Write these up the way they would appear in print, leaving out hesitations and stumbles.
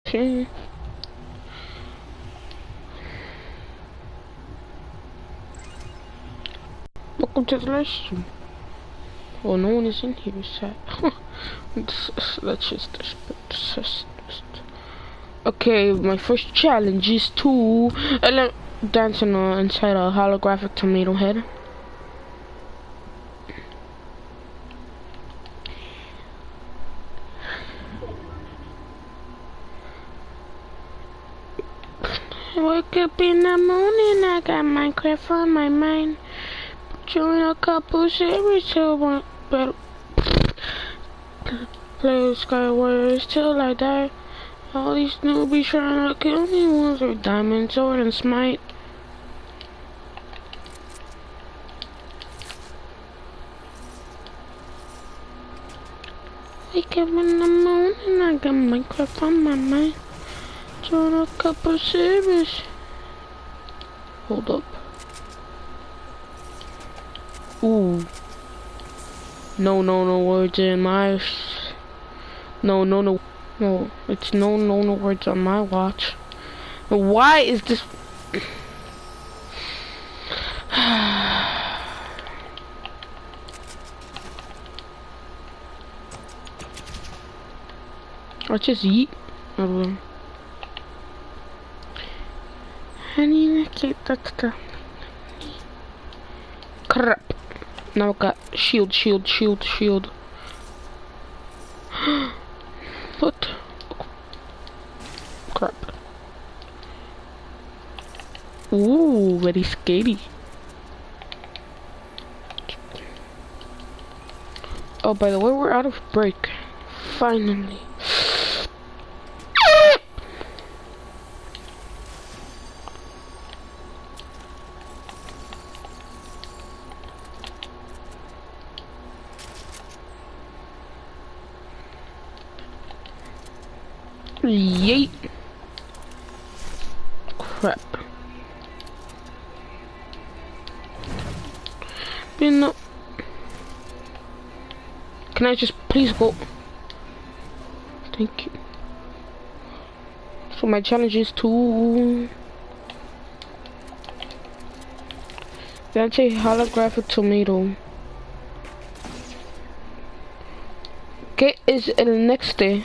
Okay. Welcome to the live stream. Oh, no one is in here, sad. Let's just okay, my first challenge is to dance inside a holographic tomato head. I wake up in the morning, I got Minecraft on my mind. Join a couple series till but play Skywars till I die. All these newbies trying to kill me, ones with diamond sword and smite. Wake up in the morning, I got Minecraft on my mind. Join a couple series. Hold up. Ooh. No words in my... No, it's no words on my watch. Why is this... Let's just eat. I need to keep that. Crap. Now I got shield. What? Crap. Ooh, very scary. Oh, by the way, we're out of break. Finally. Yeet. Crap. No. Can I just please go? Thank you. So my challenge is to that's a holographic tomato. ¿Qué es el next day?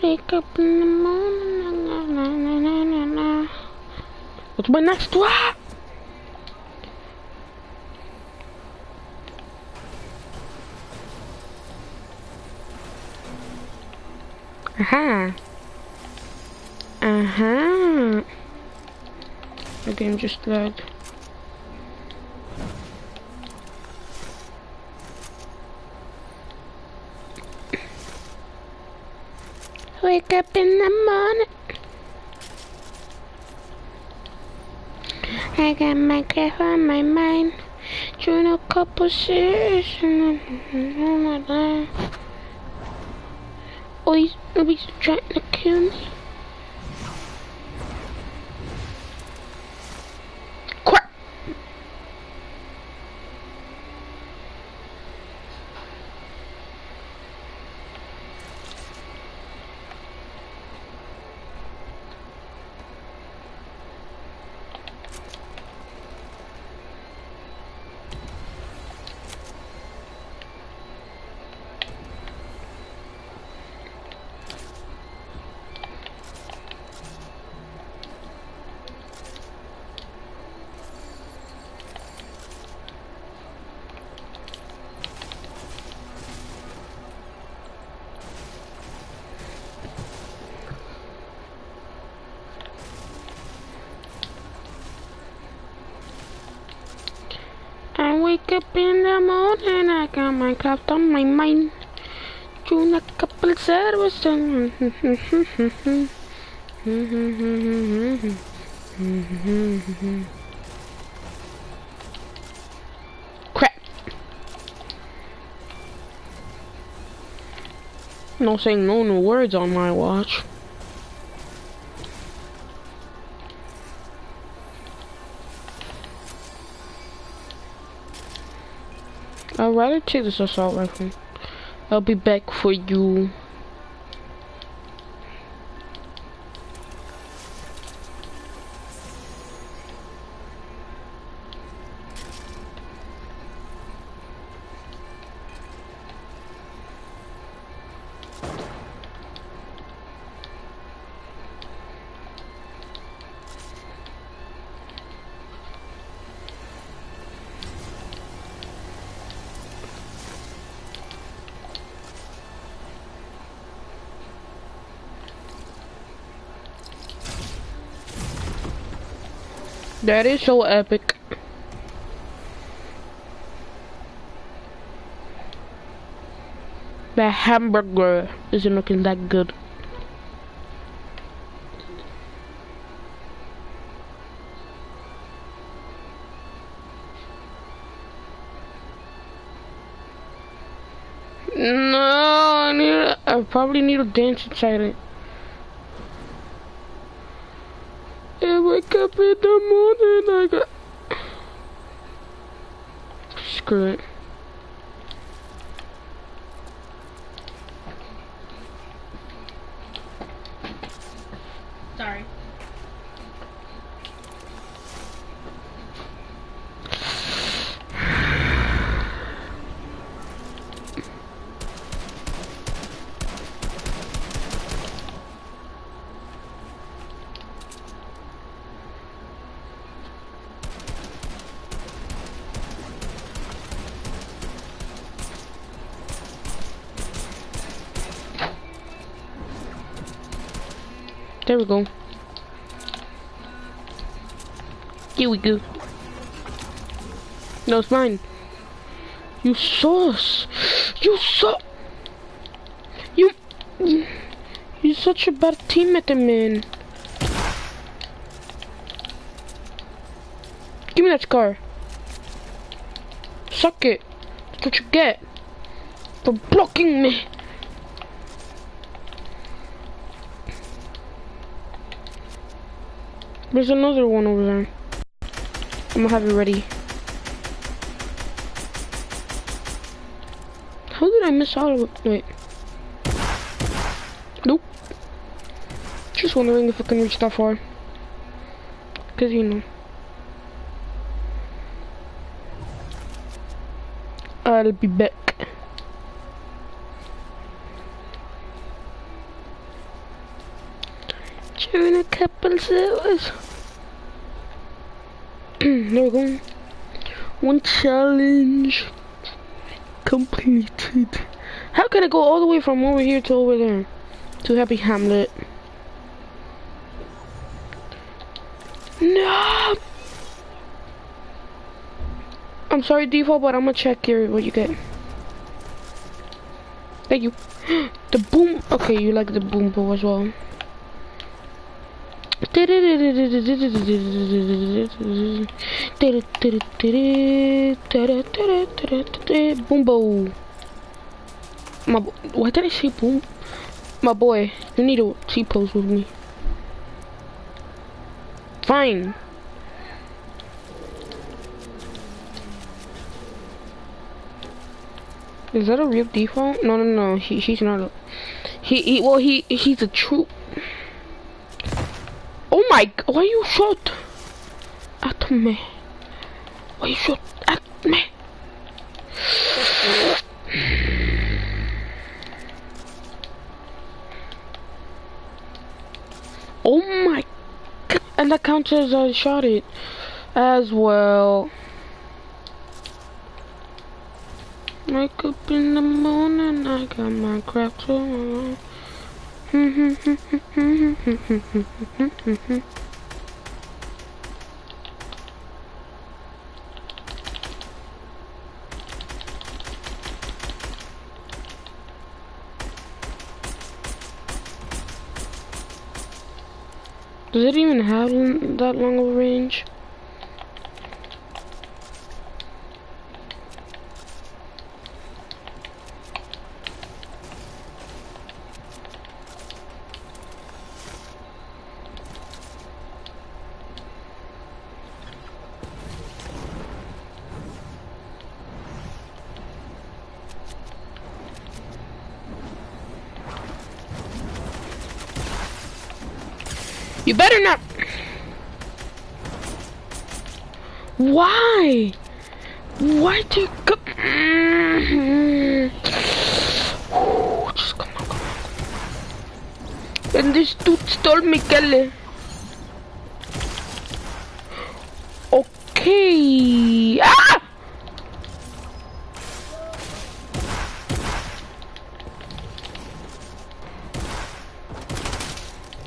Wake up in the morning. What's my next one? The game just lagged. Wake up in the morning. I got Minecraft on my mind. Join a couple series and then oh, he's trying to kill me. Crap! I wake up in the morning, I got Minecraft on my mind. Join a couple servers and crap. No saying no new words on my watch. I'd rather take this assault rifle. I'll be back for you. That is so epic. That hamburger isn't looking that good. No, I probably need to dance inside it. I wake up in the morning, I got... Screw it. Sorry. There we go. Here we go. No, it's mine. You sauce. You saw. You're such a bad teammate, man. Give me that scar. Suck it. That's what you get for blocking me. There's another one over there. I'm gonna have it ready. How did I miss out of it? Wait. Nope. Just wondering if I can reach that far. Cause you know. I'll be back. During a couple hours. There we go. One challenge completed. How can I go all the way from over here to over there? To Happy Hamlet. No! I'm sorry, default, but I'm gonna check here what you get. Thank you. The boom. Okay, you like the boom bow as well. Boom bow. Why did I say boom? My boy, you need to T-pose with me. Fine. Is that a real default? No. He's not a... He's a true... Oh my... Why you shot at me? Why you shot at me? Oh my god. And that counts as I shot it as well. Wake up in the morning, I got my cracks on. Does it even have that long of a range? You better not. Why? Why do you go? Just come on. And this dude stole me, Kelly. Okay. Ah!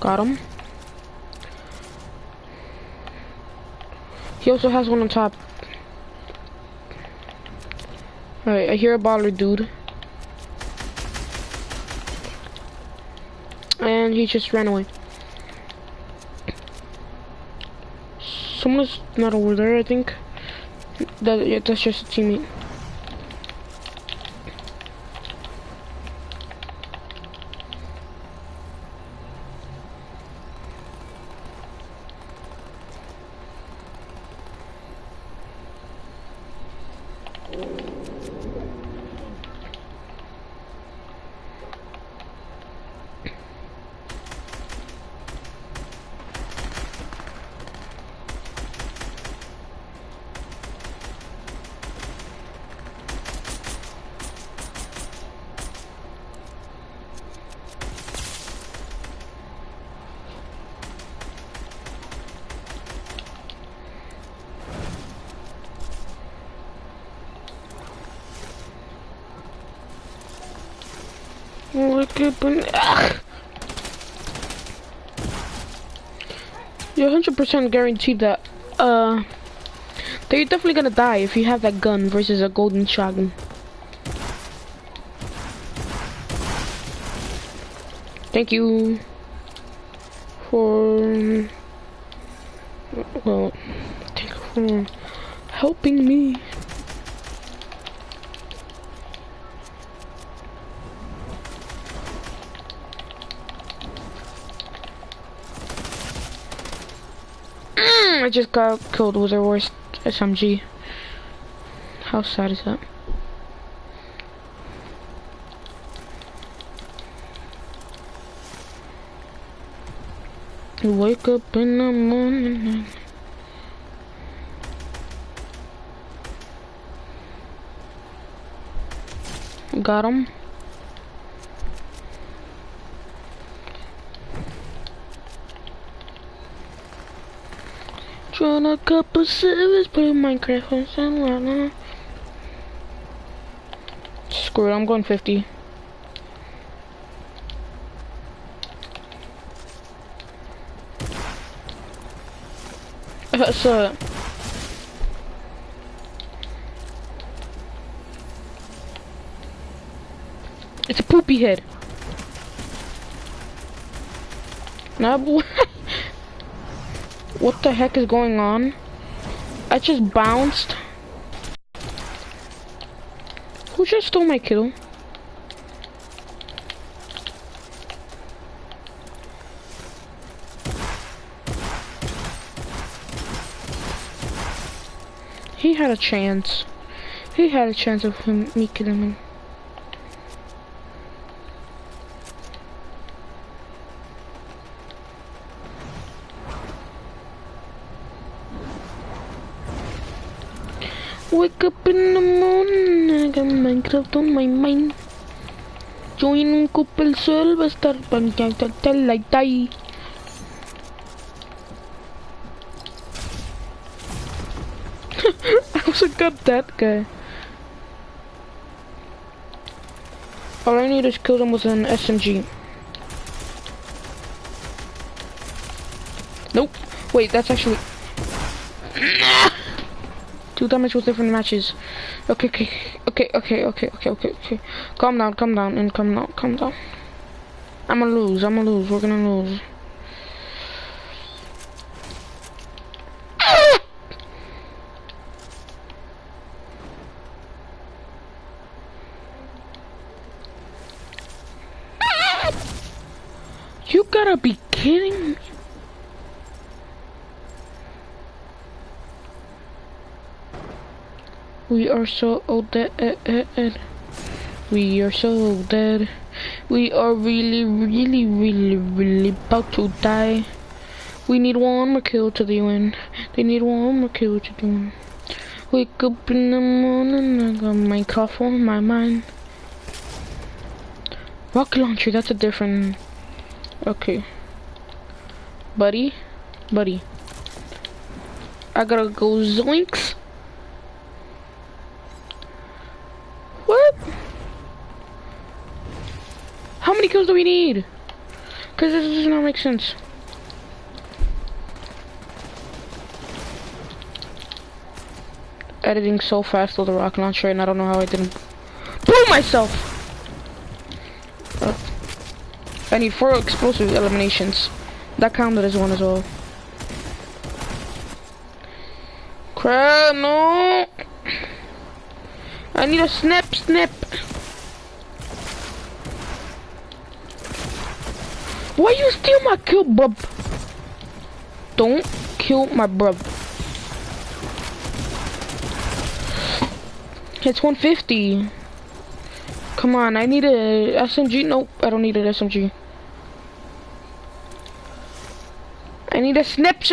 Got him. He also has one on top. Alright, I hear a baller dude. And he just ran away. Someone's not over there, I think. Yeah, that's just a teammate. Look up and you're 100% guaranteed that you're definitely gonna die if you have that gun versus a golden shotgun. Thank you for thank you for helping me. I just got killed with their worst SMG. How sad is that? You wake up in the morning. Got him. Trying a couple servers, play Minecraft on some right now. Screw it, I'm going 50. So it's a poopy head. Nah, boy. What the heck is going on? I just bounced. Who just stole my kill? He had a chance. He had a chance of me killing him. Wake up in the morning, I got Minecraft on my mind. Join un couple server, estar tell like die. I also got that guy. All I need is kill them with an SMG. Nope. Wait, that's actually 2 damage with different matches. Okay. Calm down, and calm down. I'ma lose, we're gonna lose. You gotta be kidding me. We are so dead. We are so dead. We are really about to die. We need one more kill to the win. They need one more kill to the win. Wake up in the morning, I got Minecraft on my mind. Rocket launcher, that's a different. Okay. Buddy. I gotta go zoinks. What? How many kills do we need? Cause this does not make sense. editing so fast with the rocket launcher, and I don't know how I didn't blow myself. I need 4 explosive eliminations. That counted as one as well. Crap, no! I need a snip. Why you steal my kill, bub? Don't kill my brother. It's 150. Come on, I need a SMG. Nope, I don't need an SMG. I need a snip.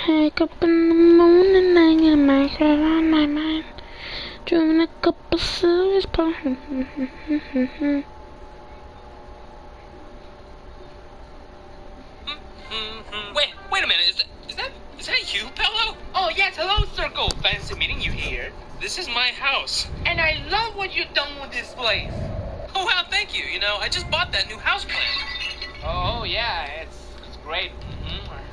Wake up in the morning, I get my head on my mind. Drinking a cup of serious pie. Wait a minute, is that you, Pello? Oh yes, hello Circle, fancy meeting you here. This is my house. And I love what you've done with this place. Oh wow, thank you, you know, I just bought that new house plan. Oh yeah, it's great.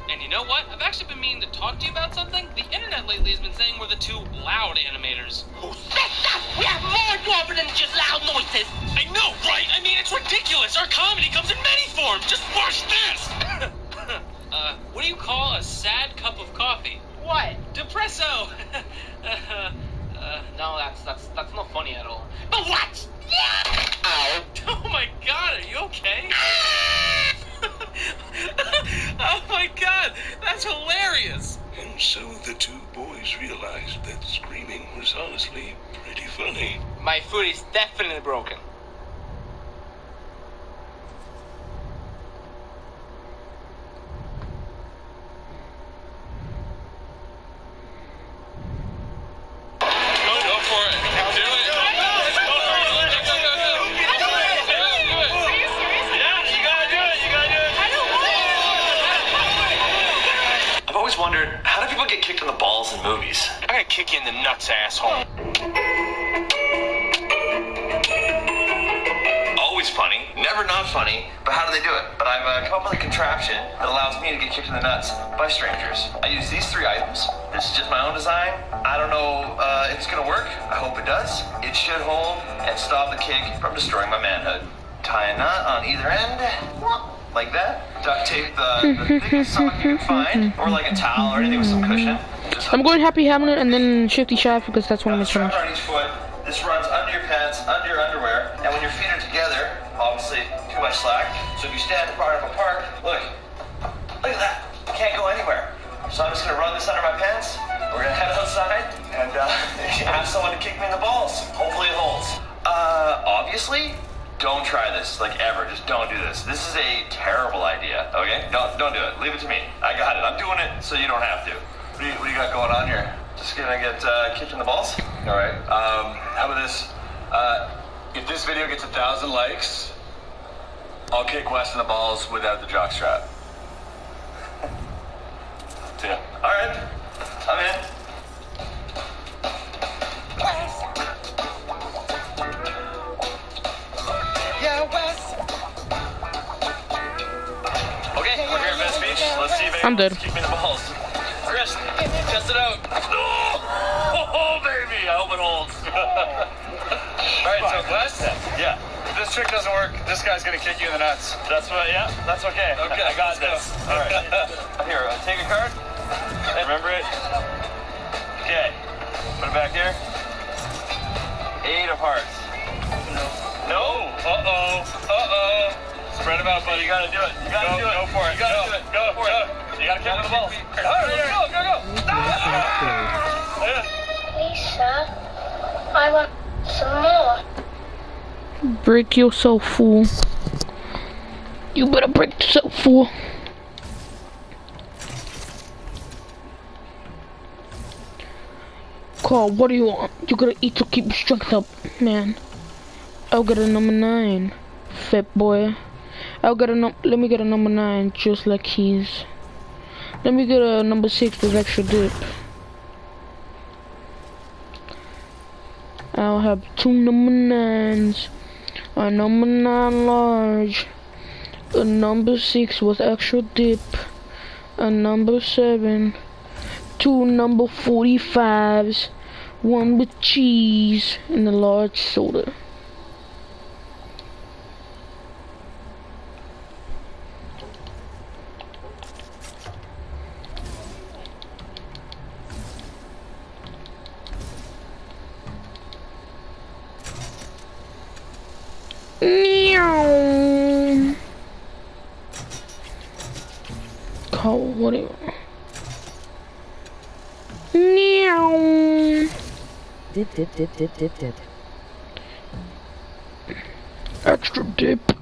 And you know what, I've actually been meaning to talk to you about something. The internet lately has been saying we're the 2 loud animators. Who said that? We have more to offer than just loud noises. I know, right? I mean, it's ridiculous. Our comedy comes in many forms. Just watch this. What do you call a sad cup of coffee? What? Depresso. No, that's not funny at all. But what? Ow. Oh my God, are you okay? Oh my God, that's hilarious. And so the 2 boys realized that screaming was honestly pretty funny. My foot is definitely broken. Wondered, how do people get kicked in the balls in movies? I'm gonna kick you in the nuts, asshole. Always funny, never not funny, but how do they do it? But I've come up with a contraption that allows me to get kicked in the nuts by strangers. I use these 3 items. This is just my own design. I don't know if it's gonna work. I hope it does. It should hold and stop the kick from destroying my manhood. Tie a knot on either end. Like that. Duct tape the biggest sock you can find, or like a towel or anything with some cushion. I'm going Happy Hamlet and then Shifty Shaft because that's one of my strap friends. on each foot. This runs under your pants, under your underwear, and when your feet are together, obviously too much slack. So if you stand far enough apart, look at that. You can't go anywhere. So I'm just gonna run this under my pants. We're gonna head outside and ask someone to kick me in the balls. Hopefully it holds. Obviously. Don't try this, like ever. Just don't do this. This is a terrible idea, okay? Don't do it. Leave it to me. I got it. I'm doing it so you don't have to. What do you got going on here? Just gonna get kicked in the balls? All right. How about this? If this video gets 1,000 likes, I'll kick Wes in the balls without the jockstrap. Yeah. All right. I'm in. Let's see if I'm dead. kick me in the balls. Chris, test it out. Oh, baby, I hope it holds. All right, so Wes, Yeah, if this trick doesn't work, this guy's gonna kick you in the nuts. that's okay. Okay, I got let's this. All right. Here, take a card. Remember it? Okay. Put it back here. 8 of hearts. No. Uh-oh. Spread them out, buddy. You gotta do it. You gotta do it. Go for it. You gotta do it. Go for it. You gotta kick in the balls. All right, go. Lisa, I want some more. Break yourself, fool. You better break yourself, fool. Carl, what do you want? You gotta eat to keep your strength up, man. I'll get a number 9, fat boy. Let me get a number 9, just like his. Let me get a number 6 with extra dip. I'll have 2 number 9s. A number 9 large. A number 6 with extra dip. A number 7. 2 number 45s. 1 with cheese and a large soda. Meow. Call what do you want? Meow. Dip. Extra dip.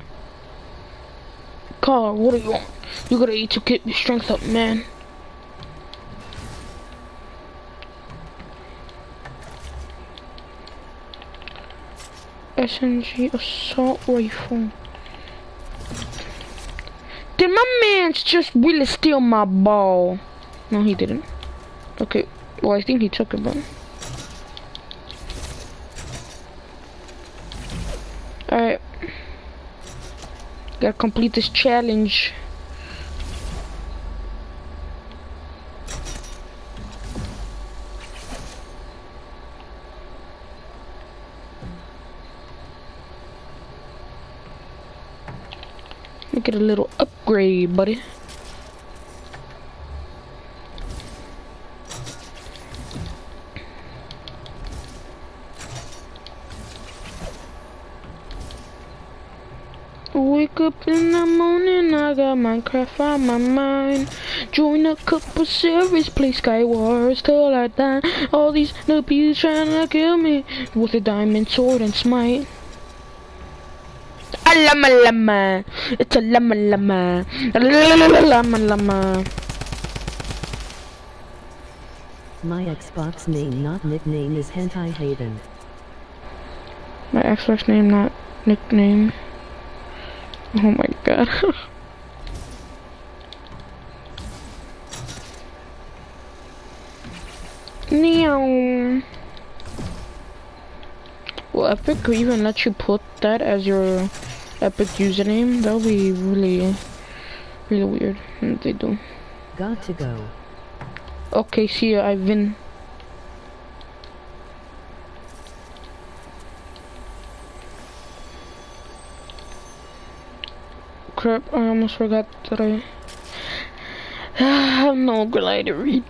Carl, what do you want? You gotta eat to keep your strength up, man. SMG assault rifle. Did my man just really steal my ball? No, he didn't. Okay, well, I think he took it, but... Alright. Gotta complete this challenge. Get a little upgrade, buddy. Wake up in the morning, I got Minecraft on my mind. Join a couple series, play Skywars till I die. All these newbies trying to kill me with a diamond sword and smite. A llama llama, it's a llama llama, llama llama. My Xbox name, not nickname, is Hentai Hayden. My Xbox name, not nickname. Oh my god. Meow. Well, Epic could even let you put that as your Epic username. That would be really weird. And they do. Got to go. Okay, see ya, Ivan. Crap, I almost forgot that I have no glider read.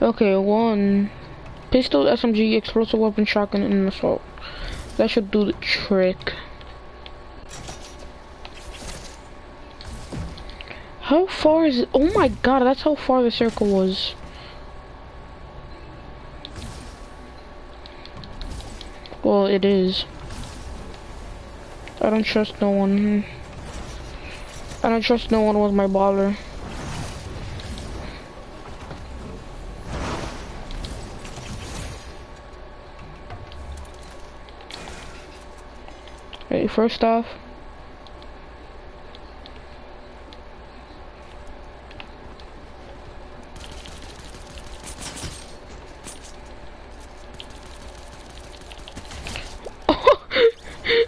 Okay, 1 pistol, SMG, explosive weapon, shotgun, and an assault. That should do the trick. How far is it? Oh my god, that's how far the circle was. Well, it is. I don't trust no one. I don't trust no one with my baller. Hey, first off,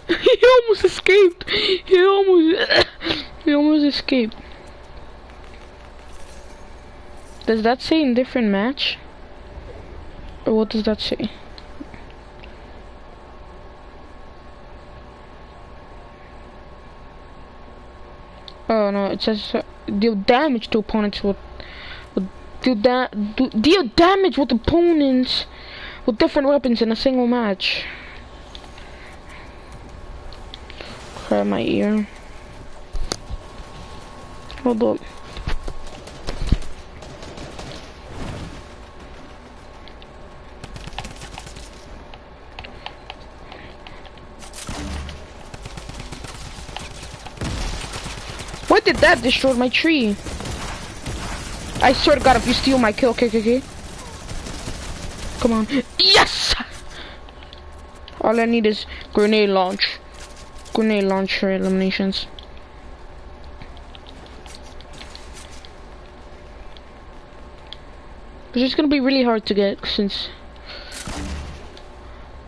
he almost escaped. He almost escaped. Does that say in different match? Or what does that say? Oh no, it says deal damage to opponents with deal damage with opponents with different weapons in a single match. Grab my ear. Hold up. Why did that destroy my tree? I swear to God, if you steal my kill, okay. Come on. Yes! All I need is grenade launch. Grenade launcher eliminations. But it's gonna be really hard to get since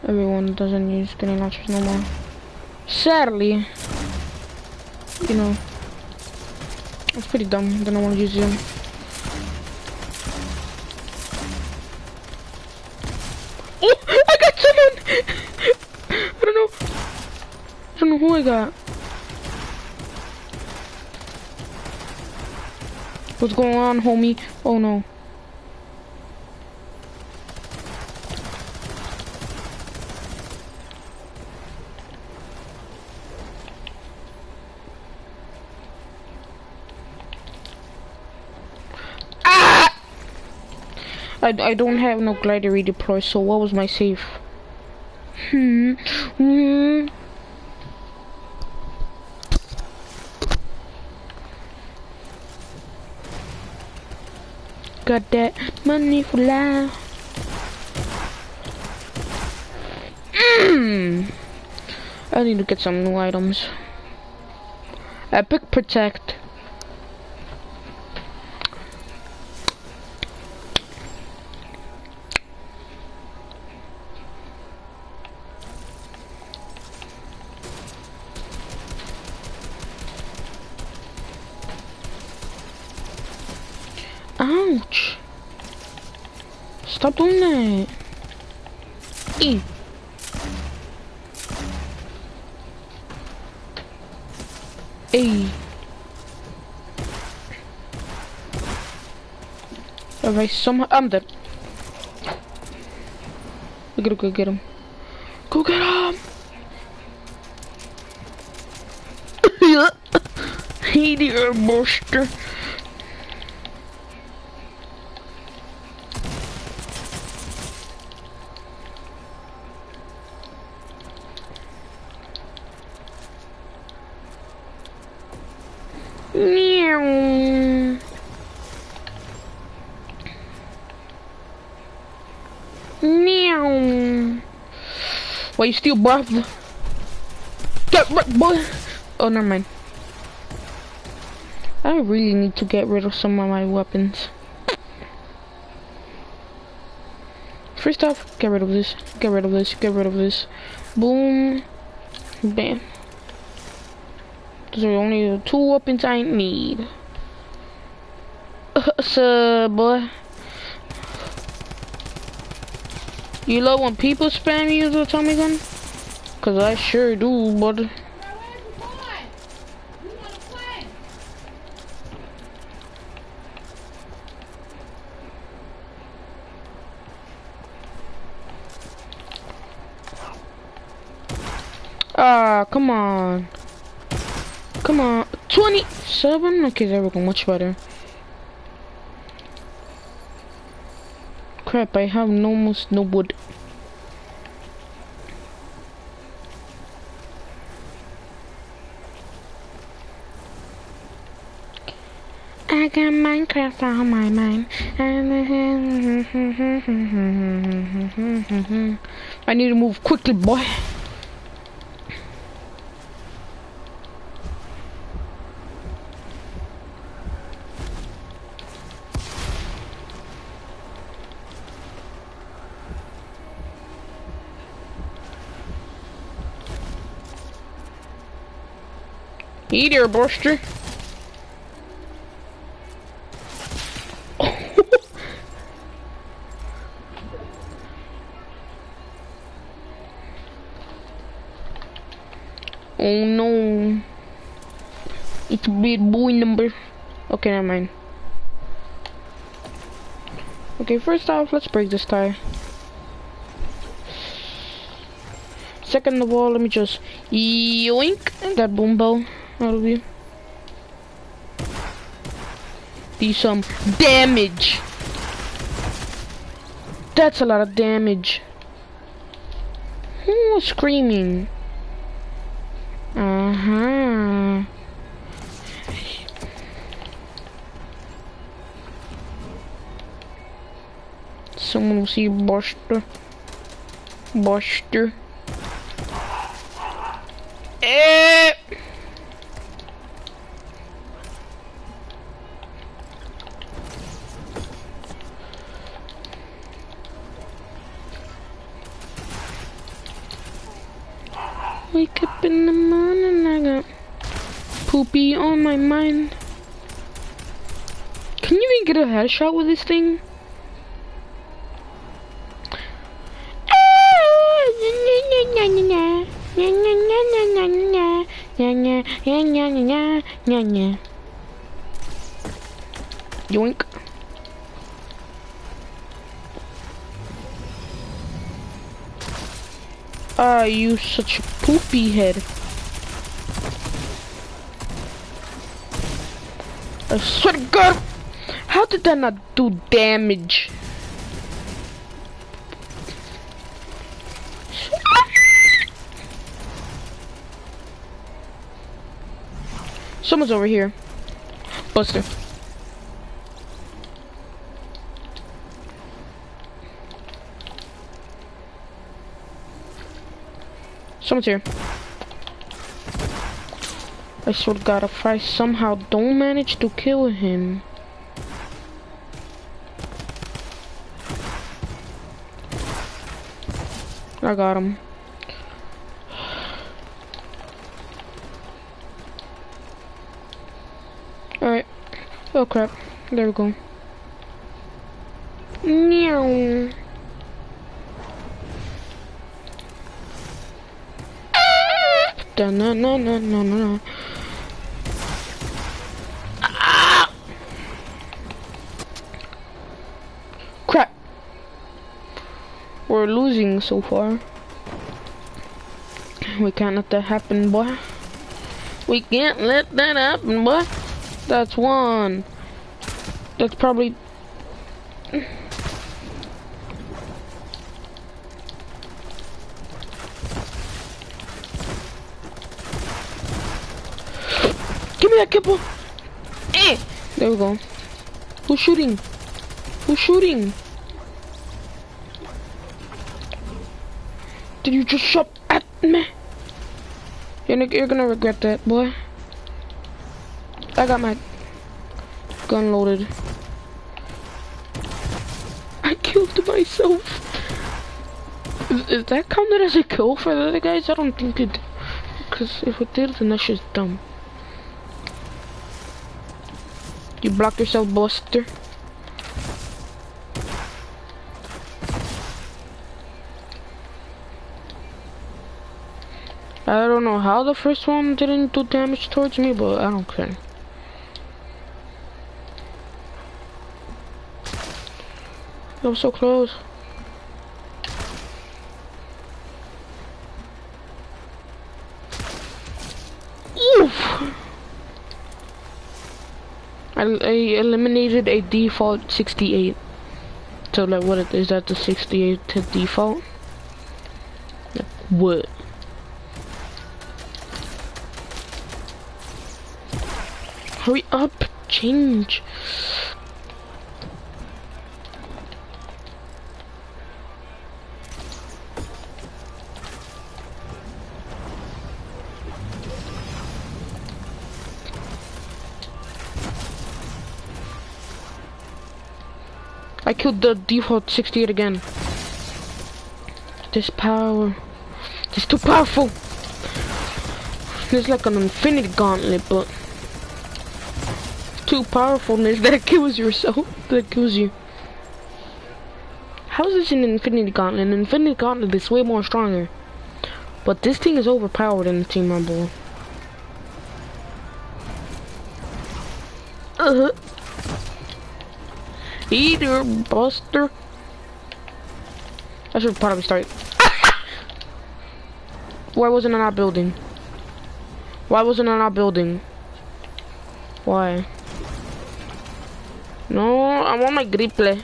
everyone doesn't use grenade launchers no more. Sadly, you know, it's pretty dumb. Then I want to use them. Oh, I got someone! I don't know who I got. What's going on, homie? Oh no. Ah! I don't have no glider redeploy, so what was my save? Got that money for life. I need to get some new items. Epic Protect. Ouch. Stop doing that. E. A. Alright, somehow I'm dead. We gotta go get him. Go get him! Hey there, monster. Meow. Meow. Why you still buff? Get rid, boy. Oh, never mind. I really need to get rid of some of my weapons. First off, get rid of this. Get rid of this. Get rid of this. Boom. Bam. Those are only the 2 weapons I need. So, boy. You love when people spam you with a Tommy gun? Cause I sure do, bud. Ah, come on. Come on. 27? Okay, there we go. Much better. Crap, I have almost no wood. I got Minecraft on my mind. I need to move quickly, boy. Hey there, Buster. Oh no. It's a big boy number. Okay, never mind. Okay, first off, let's break this tire. Second of all, let me just yoink that boom bow out of you. Do some damage. That's a lot of damage. Who was screaming? Someone will see Buster. Buster. up in the morning, I got poopy on my mind. Can you even get a headshot with this thing? Yoink. Ah, you such a poopy head. I swear to God, how did that not do damage? Someone's over here. Buster. Someone's here. I swear to God, if I somehow don't manage to kill him. I got him. Alright. Oh crap. There we go. Meow. Da na na na na na. Crap. We're losing so far. We can't let that happen, boy. We can't let that happen, boy. That's one. That's probably... Give me that kipple! Eh! There we go. Who's shooting? Who's shooting? Did you just shot at me? You're gonna regret that, boy. I got my gun loaded. I killed myself. Is that counted as a kill for the other guys? I don't think it. Because if it did, then that's just dumb. You blocked yourself, Buster. I don't know how the first one didn't do damage towards me, but I don't care. That was so close. Oof! I eliminated a default 68. So like, what is that? The 68 to default? Like, what? Hurry up! Change. I killed the default 68 again. This power. It's too powerful. It's like an infinity gauntlet, but too powerfulness that kills yourself. That kills you. How is this an infinity gauntlet? An infinity gauntlet is way more stronger. But this thing is overpowered in the Team Rumble. Either Buster. I should probably start. Why wasn't I not building? Why wasn't I not building? Why? No, I want my griple.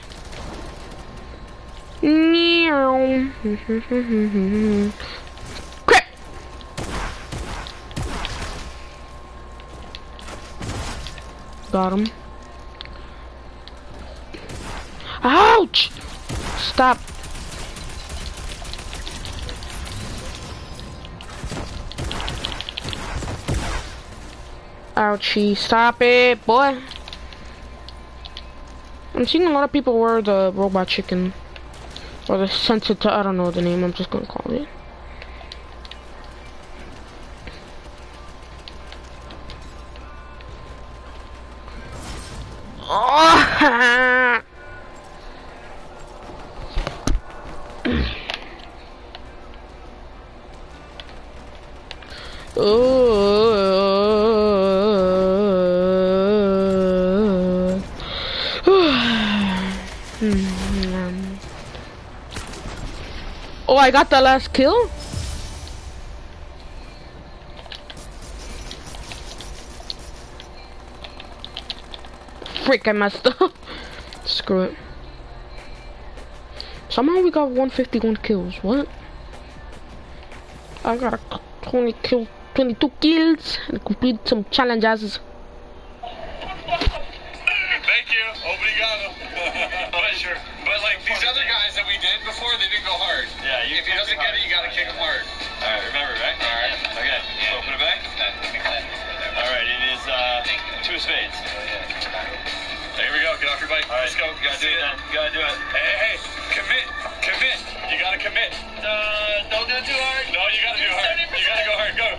Crap! Got him. Ouch! Stop. Ouchie, stop it, boy. I'm seeing a lot of people wear the robot chicken. Or the sensitive, I don't know the name, I'm just gonna call it. Oh. Oh, I got the last kill. Frick, I messed up. Screw it. Somehow we got 151 kills. What? I got 22 kills and completed some challenges. Thank you. Obrigado. Pleasure. But like these other guys that we did before, they didn't go hard. Yeah, if he doesn't get it, you gotta kick him hard. Alright, remember, right? Alright. Okay. Open it back. Alright, it is two of spades. Here we go. Get off your bike. Let's go. You gotta do it. You gotta do it. Hey. Commit. You gotta commit. Don't do it too hard. No, you gotta do hard. You gotta go hard. Go.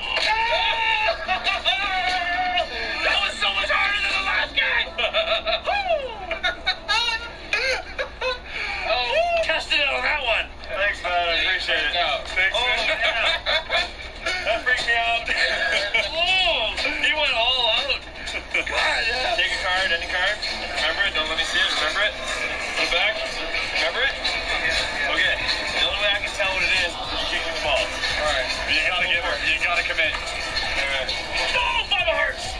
That was so much harder than the last guy. Tested it on that one. Thanks, man. I appreciate it. Thanks, man. That freaked me out. He went all out. God, yeah. Take a card, any card. Remember it. Don't let me see it. Remember it. Put it back. Remember it. Okay. The only way I can tell what it is kicking the ball. All right. You gotta give her. You gotta commit. All right. No, Baba hurts.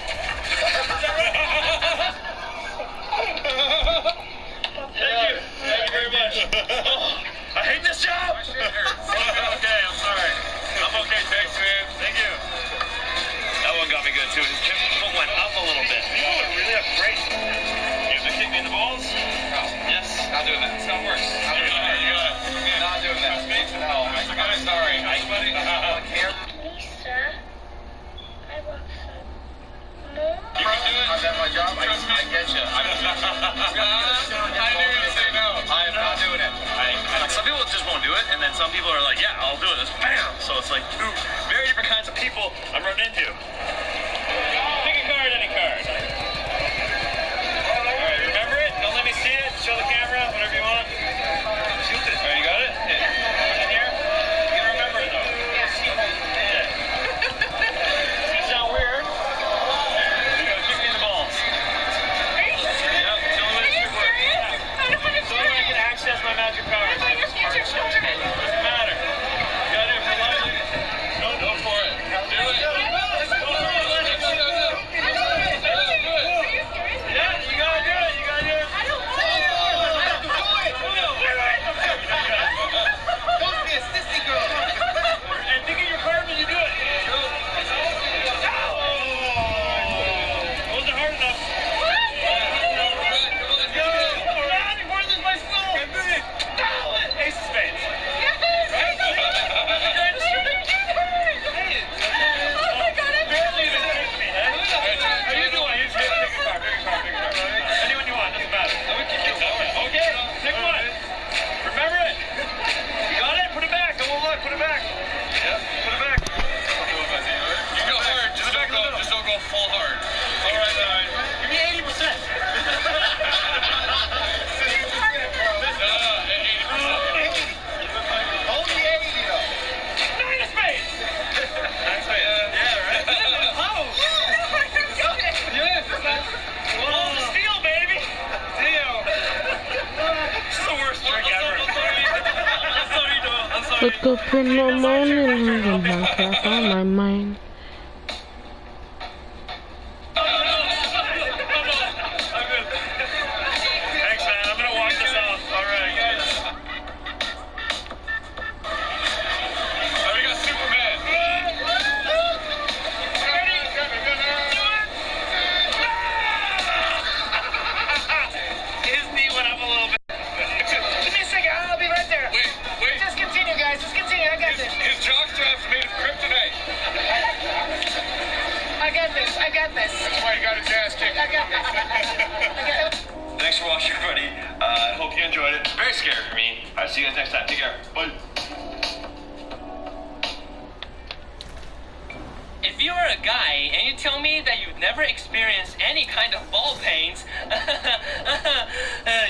Thank you very much. I hate this job. My shit hurts. Okay, I'm sorry. I'm okay, thanks, man. Thank you. That one got me good too. His foot went up a little bit. People are really afraid. You have to kick me in the balls? No. Yes. Not doing that. That's how it works. You got it. Not doing that. Speaks in hell. I'm sorry. Hi, buddy. Here. Lisa, I want some more. You can do it. I've done my job. I get you. I knew you were gonna say no. I am not doing it. Some people just won't do it, and then some people are like, yeah, I'll do it. It's bam. So it's like two very different kinds of people I'm running into. Pick a card, any card. All right, remember it. Don't let me see it. Show the camera, whatever you want. All right, you got it? Yeah. Put it here. You gotta remember it though. Yeah. It's gonna sound weird. You gotta kick me in the balls. Yep, it's the only way this should work. Yeah. It's the only way I can access my magic powers. Doesn't matter. You gotta do it for life. Go for it. Do it. Go for it. Yeah, you gotta do it. You gotta do it. I don't want to. Don't be a sissy girl. And think of your card when you do it. Wasn't hard enough. Before this my skull. Ace of spades. Barely even kicked me, eh? How you doing? You just pick a card. Anyone you want, doesn't matter. Okay, pick one. Remember it. You got it? Put it back. I won't look. Put it back. Yep, put it back. You go hard. Just don't go full hard. All right. Give me 80%. Only 80 though. Nine of spades. Yeah, right. Oh. Yes. Balls of steel, baby. Deal. This is the worst trick ever. I'm sorry. Wake up in the morning and have crap on my mind. Thanks, man. I'm gonna walk this off. All right, guys. Oh, we got Superman. Ready? His knee went up a little bit. Give me a second, I'll be right there. Wait. Just continue, guys. Just continue. I got this. His jockstrap's made of kryptonite. I got this. That's why you got his ass kicked. I got this. Thanks for watching, everybody. I hope you enjoyed it. Very scary for me. All right, see you guys next time. Take care. Bye. It's if you are a guy and you tell me that you've never experienced any kind of ball pains,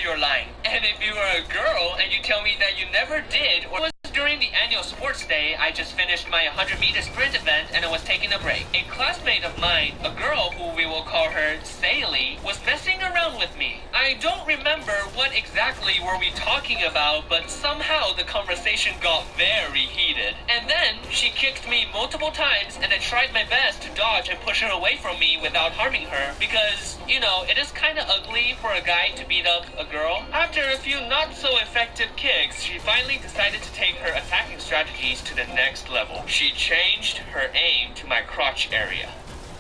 you're lying. And if you are a girl and you tell me that you never did or was during the annual sports day, I just finished my 100-meter sprint event and I was taking a break. A classmate of mine, a girl who we will call her Sally, was messing around with me. I don't remember what exactly were we talking about, but somehow the conversation got very heated. And then she kicked me multiple times and I tried my best to dodge and push her away from me without harming her because, you know, it is kind of ugly for a guy to beat up a girl. After a few not so effective kicks, she finally decided to take her attacking strategies to the next level. She changed her aim to my crotch area.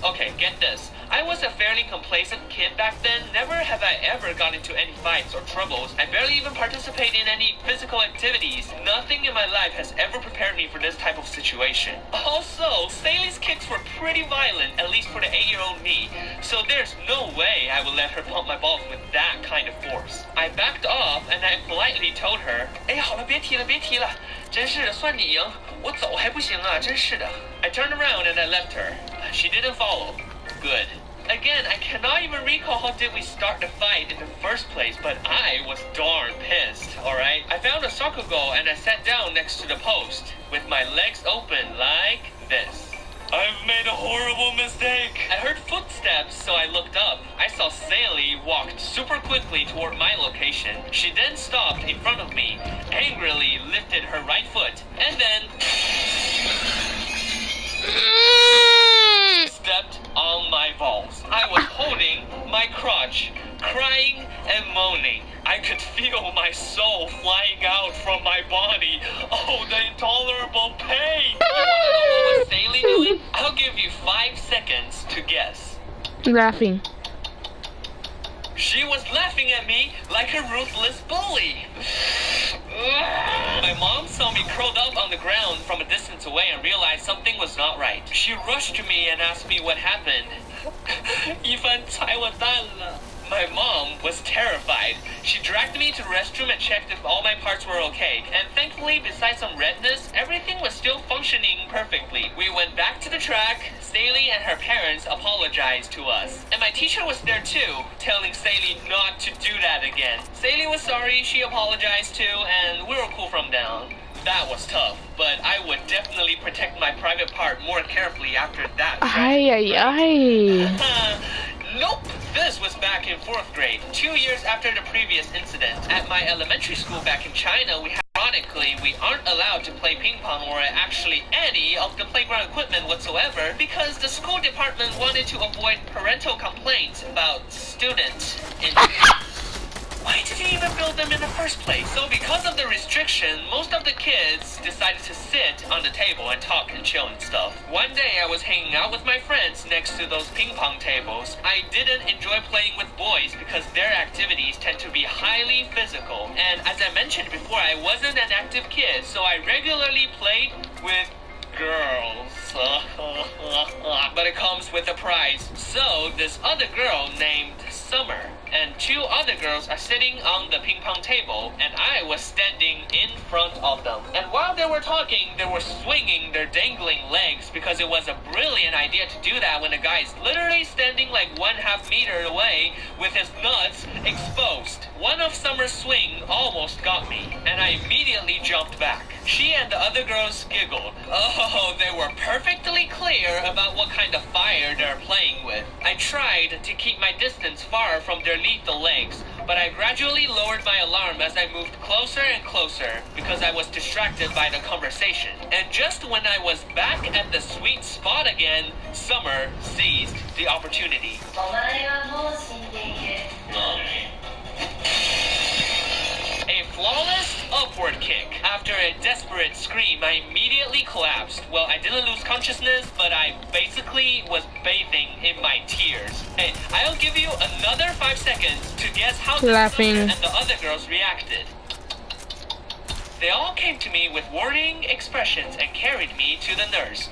Okay, get this. I was a fairly complacent kid back then. Never have I ever got into any fights or troubles. I barely even participate in any physical activities. Nothing in my life has ever prepared me for this type of situation. Also, Sally's kicks were pretty violent, at least for the 8-year-old me. So there's no way I would let her pump my balls with that kind of force. I backed off and I politely told her, 哎，好了，别提了，别提了，真是的，算你赢，我走还不行啊，真是的。I turned around and I left her. She didn't follow. Good. Again, I cannot even recall how did we start the fight in the first place, but I was darn pissed, alright? I found a soccer goal and I sat down next to the post, with my legs open like this. I've made a horrible mistake. I heard footsteps, so I looked up. I saw Sally walked super quickly toward my location. She then stopped in front of me, angrily lifted her right foot, and then stepped on my balls. I was holding my crotch, crying and moaning. I could feel my soul flying out from my body. Oh, the intolerable pain! You wanna know what was Sally doing? I'll give you 5 seconds to guess. Laughing. She was laughing at me like a ruthless bully. My mom saw me curled up on the ground from a distance away and realized something was not right. She rushed to me and asked me what happened. 一帆踩我蛋了. My mom was terrified. She dragged me to the restroom and checked if all my parts were okay. And thankfully, besides some redness, everything was still functioning perfectly. We went back to the track. Sally and her parents apologized to us. And my teacher was there too, telling Sally not to do that again. Sally was sorry, she apologized too, and we were cool from then on. That was tough, but I would definitely protect my private part more carefully after that. Nope! This was back in 4th grade, 2 years after the previous incident. At my elementary school back in China, ironically, we aren't allowed to play ping pong or actually any of the playground equipment whatsoever because the school department wanted to avoid parental complaints about students injuries. Why did you even build them in the first place? So because of the restriction, most of the kids decided to sit on the table and talk and chill and stuff. One day I was hanging out with my friends next to those ping pong tables. I didn't enjoy playing with boys because their activities tend to be highly physical. And as I mentioned before, I wasn't an active kid, so I regularly played with girls. But it comes with a prize. So this other girl named Summer and 2 other girls are sitting on the ping pong table and I was standing in front of them. And while they were talking, they were swinging their dangling legs because it was a brilliant idea to do that when a guy is literally standing like 1/2 meter away with his nuts exposed. One of Summer's swing almost got me and I immediately jumped back. She and the other girls giggled. Oh, they were perfectly clear about what kind of fire they're playing with. I tried to keep my distance far from their lethal legs, but I gradually lowered my alarm as I moved closer and closer because I was distracted by the conversation. And just when I was back at the sweet spot again, Summer seized the opportunity. A flawless upward kick. After a desperate scream, I immediately collapsed. Well, I didn't lose consciousness, but I basically was bathing in my tears. Hey, I'll give you another 5 seconds to guess how Laughing. and the other girls reacted. They all came to me with worrying expressions and carried me to the nurse.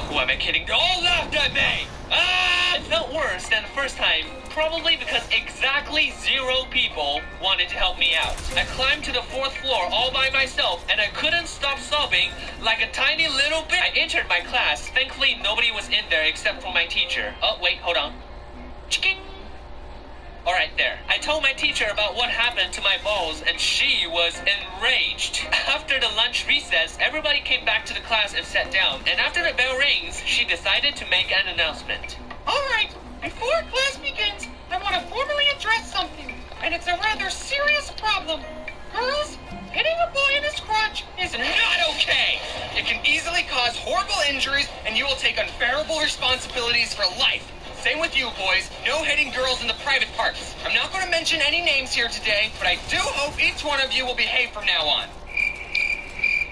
Who am I kidding? They all laughed at me! It felt worse than the first time, probably because exactly 0 people wanted to help me out. I climbed to the 4th floor all by myself, and I couldn't stop sobbing like a tiny little bit. I entered my class. Thankfully, nobody was in there except for my teacher. Oh, wait, hold on. Chicken. Alright, there. I told my teacher about what happened to my balls, and she was enraged. After the lunch recess, everybody came back to the class and sat down, and after the bell rings, she decided to make an announcement. Alright, before class begins, I want to formally address something, and it's a rather serious problem. Girls, hitting a boy in his crotch is not okay. It can easily cause horrible injuries, and you will take unbearable responsibilities for life. Same with you, boys. No hitting girls in the private parts. I'm not going to mention any names here today, but I do hope each one of you will behave from now on.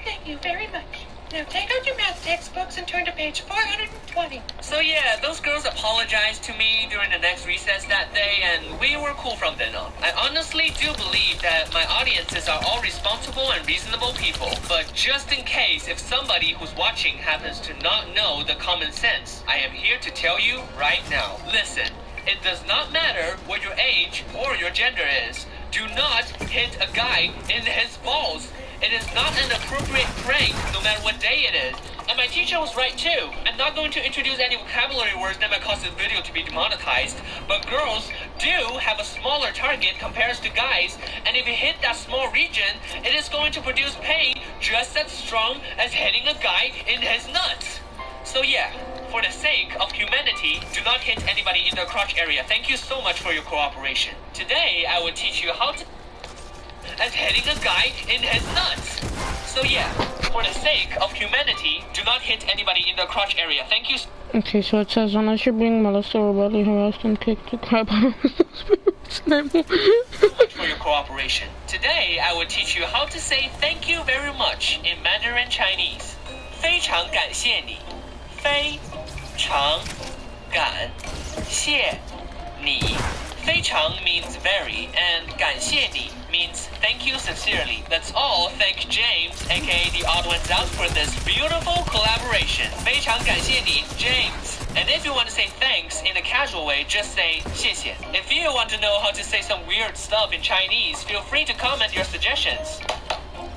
Thank you very much. Now take out your math textbooks and turn to page 420. So yeah, those girls apologized to me during the next recess that day, and we were cool from then on. I honestly do believe that my audiences are all responsible and reasonable people, but just in case if somebody who's watching happens to not know the common sense, I am here to tell you right now. Listen, it does not matter what your age or your gender is. Do not hit a guy in his balls. It is not an appropriate prank, no matter what day it is. And my teacher was right too. I'm not going to introduce any vocabulary words that might cause this video to be demonetized, but girls do have a smaller target compared to guys, and if you hit that small region, it is going to produce pain just as strong as hitting a guy in his nuts. So yeah, for the sake of humanity, do not hit anybody in the crotch area. Thank you so much for your cooperation. Today, I will teach you how to as hitting a guy in his nuts. So yeah, for the sake of humanity, do not hit anybody in the crotch area. Thank you. Okay, so it says, unless you're being molested or badly harassed and kicked the crap out of the spirits level. So much for your cooperation. Today, I will teach you how to say thank you very much in Mandarin Chinese. 非常感谢你。非常感谢你。非常 means very, and 感谢你 means thank you sincerely. Let's all thank James, aka the odd ones out, for this beautiful collaboration. 非常感谢你, James. And if you want to say thanks in a casual way, just say 谢谢. If you want to know how to say some weird stuff in Chinese, feel free to comment your suggestions.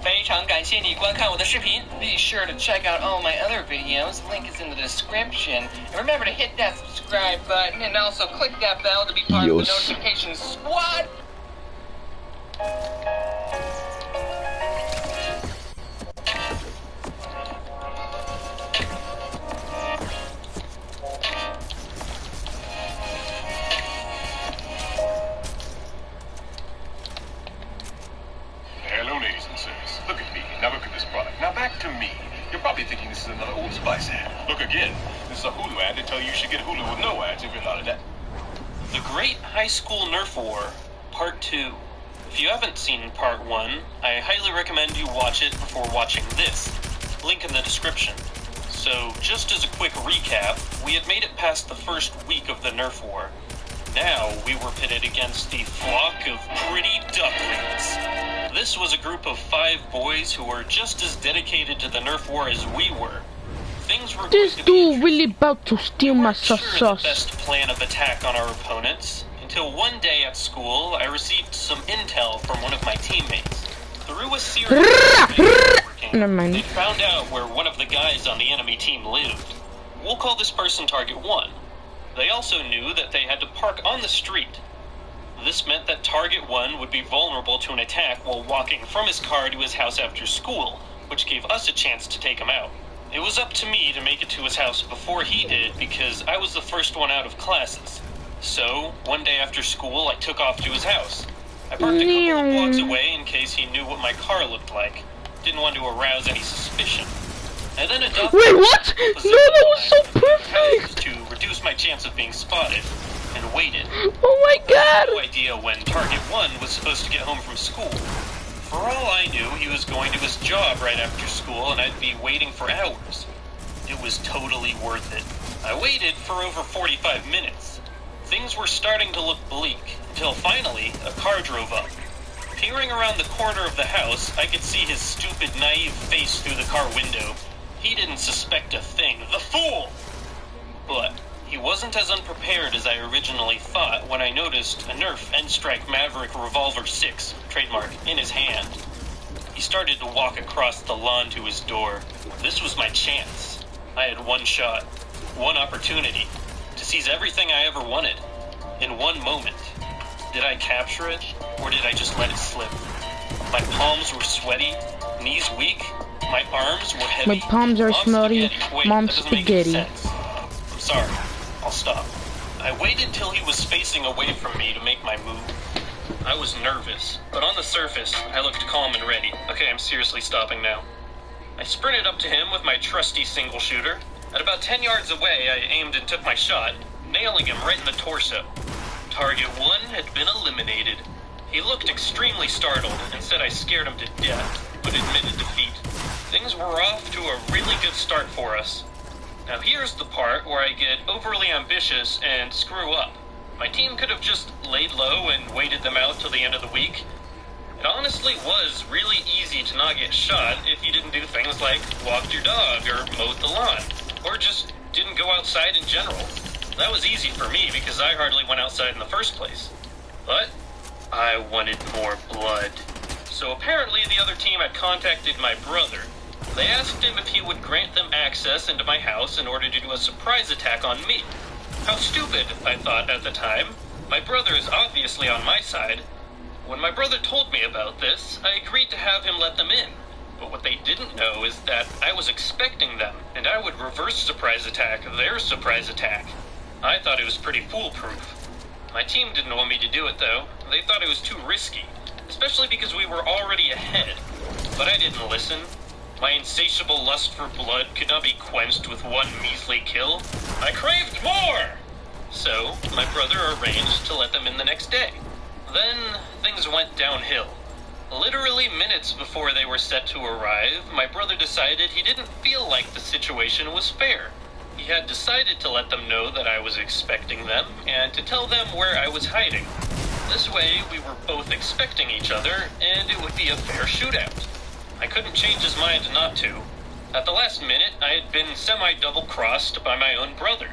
非常感谢你观看我的视频. Be sure to check out all my other videos. Link is in the description. And remember to hit that subscribe button and also click that bell to be part of the notification squad. Hello, ladies and sirs. Look at me. Now look at this product. Now back to me. You're probably thinking this is another Old Spice ad. Look again. This is a Hulu ad to tell you should get Hulu with no ads if you're not a net. The Great High School Nerf War, Part 2. If you haven't seen Part 1, I highly recommend you watch it before watching this. Link in the description. So, just as a quick recap, we had made it past the first week of the Nerf War. Now, we were pitted against the flock of pretty ducklings. This was a group of 5 boys who were just as dedicated to the Nerf War as we were. Things were This dude really about to steal my sure sauce. the best plan of attack on our opponents, until one day at school I received some intel from one of my teammates. Through a series of networking, they found out where one of the guys on the enemy team lived. We'll call this person Target 1. They also knew that they had to park on the street. This meant that Target 1 would be vulnerable to an attack while walking from his car to his house after school, which gave us a chance to take him out. It was up to me to make it to his house before he did because I was the first one out of classes. So, one day after school, I took off to his house. I parked a couple of blocks away in case he knew what my car looked like. Didn't want to arouse any suspicion. I then adopted Wait, what? No, that was so perfect! To reduce my chance of being spotted, and waited. Oh my god! No idea when Target 1 was supposed to get home from school. For all I knew, he was going to his job right after school, and I'd be waiting for hours. It was totally worth it. I waited for over 45 minutes. Things were starting to look bleak, until finally, a car drove up. Peering around the corner of the house, I could see his stupid, naive face through the car window. He didn't suspect a thing. The fool! But he wasn't wasn't as unprepared as I originally thought when I noticed a Nerf N-Strike Maverick Revolver 6, trademark, in his hand. He started to walk across the lawn to his door. This was my chance. I had one shot, one opportunity, to seize everything I ever wanted, in one moment. Did I capture it, or did I just let it slip? My palms were sweaty, knees weak, my arms were heavy. My palms are smelly, Mom's spaghetti. I'm sorry, I'll stop. I waited till he was facing away from me to make my move. I was nervous, but on the surface, I looked calm and ready. Okay, I'm seriously stopping now. I sprinted up to him with my trusty single shooter. At about 10 yards away, I aimed and took my shot, nailing him right in the torso. Target 1 had been eliminated. He looked extremely startled and said I scared him to death, but admitted defeat. Things were off to a really good start for us. Now here's the part where I get overly ambitious and screw up. My team could have just laid low and waited them out till the end of the week. It honestly was really easy to not get shot if you didn't do things like walk your dog or mowed the lawn, or just didn't go outside in general. That was easy for me because I hardly went outside in the first place. But I wanted more blood. So apparently the other team had contacted my brother. They asked him if he would grant them access into my house in order to do a surprise attack on me. How stupid, I thought at the time. My brother is obviously on my side. When my brother told me about this, I agreed to have him let them in. But what they didn't know is that I was expecting them, and I would reverse surprise attack their surprise attack. I thought it was pretty foolproof. My team didn't want me to do it, though. They thought it was too risky, especially because we were already ahead. But I didn't listen. My insatiable lust for blood could not be quenched with one measly kill. I craved more! So, my brother arranged to let them in the next day. Then, things went downhill. Literally minutes before they were set to arrive, my brother decided he didn't feel like the situation was fair. He had decided to let them know that I was expecting them, and to tell them where I was hiding. This way, we were both expecting each other, and it would be a fair shootout. I couldn't change his mind not to. At the last minute, I had been semi-double-crossed by my own brother.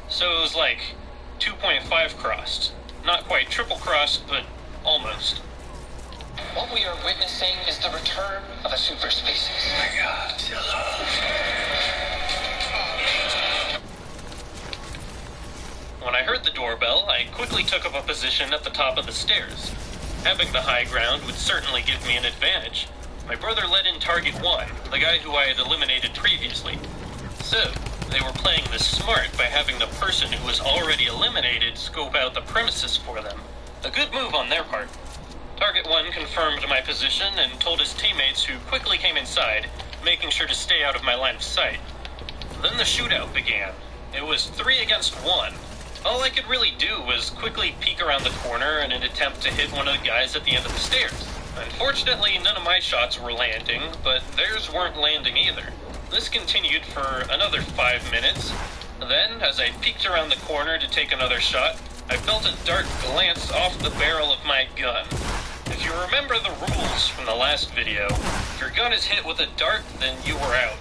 So it was like 2.5 crossed. Not quite triple-crossed, but almost. What we are witnessing is the return of a super species. Oh my God, When I heard the doorbell, I quickly took up a position at the top of the stairs. Having the high ground would certainly give me an advantage. My brother let in target 1, the guy who I had eliminated previously. So, they were playing this smart by having the person who was already eliminated scope out the premises for them. A good move on their part. Target 1 confirmed my position and told his teammates, who quickly came inside, making sure to stay out of my line of sight. Then the shootout began. It was 3 against 1. All I could really do was quickly peek around the corner in an attempt to hit one of the guys at the end of the stairs. Unfortunately, none of my shots were landing, but theirs weren't landing either. This continued for another 5 minutes. Then, as I peeked around the corner to take another shot, I felt a dart glance off the barrel of my gun. If you remember the rules from the last video, if your gun is hit with a dart, then you were out.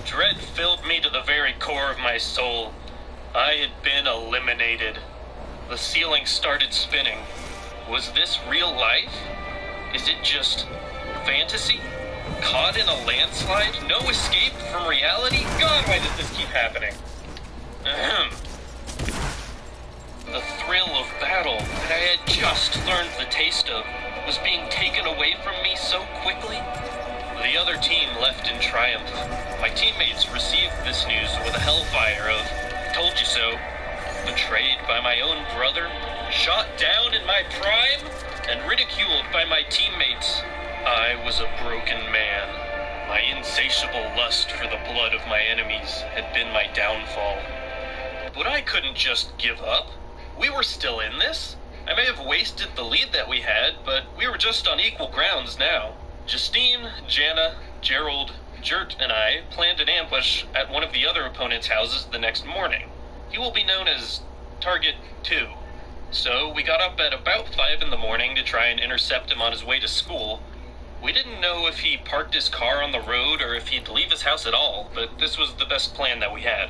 Dread filled me to the very core of my soul. I had been eliminated. The ceiling started spinning. Was this real life? Is it just fantasy? Caught in a landslide? No escape from reality? God, why does this keep happening? Ahem. The thrill of battle that I had just learned the taste of was being taken away from me so quickly. The other team left in triumph. My teammates received this news with a hellfire of, told you so, betrayed by my own brother, shot down in my prime, and ridiculed by my teammates. I was a broken man. My insatiable lust for the blood of my enemies had been my downfall. But I couldn't just give up. We were still in this. I may have wasted the lead that we had, but we were just on equal grounds now. Justine, Jana, Gerald, Jert, and I planned an ambush at one of the other opponent's houses the next morning. He will be known as Target 2. So we got up at about 5 in the morning to try and intercept him on his way to school. We didn't know if he parked his car on the road or if he'd leave his house at all, but this was the best plan that we had.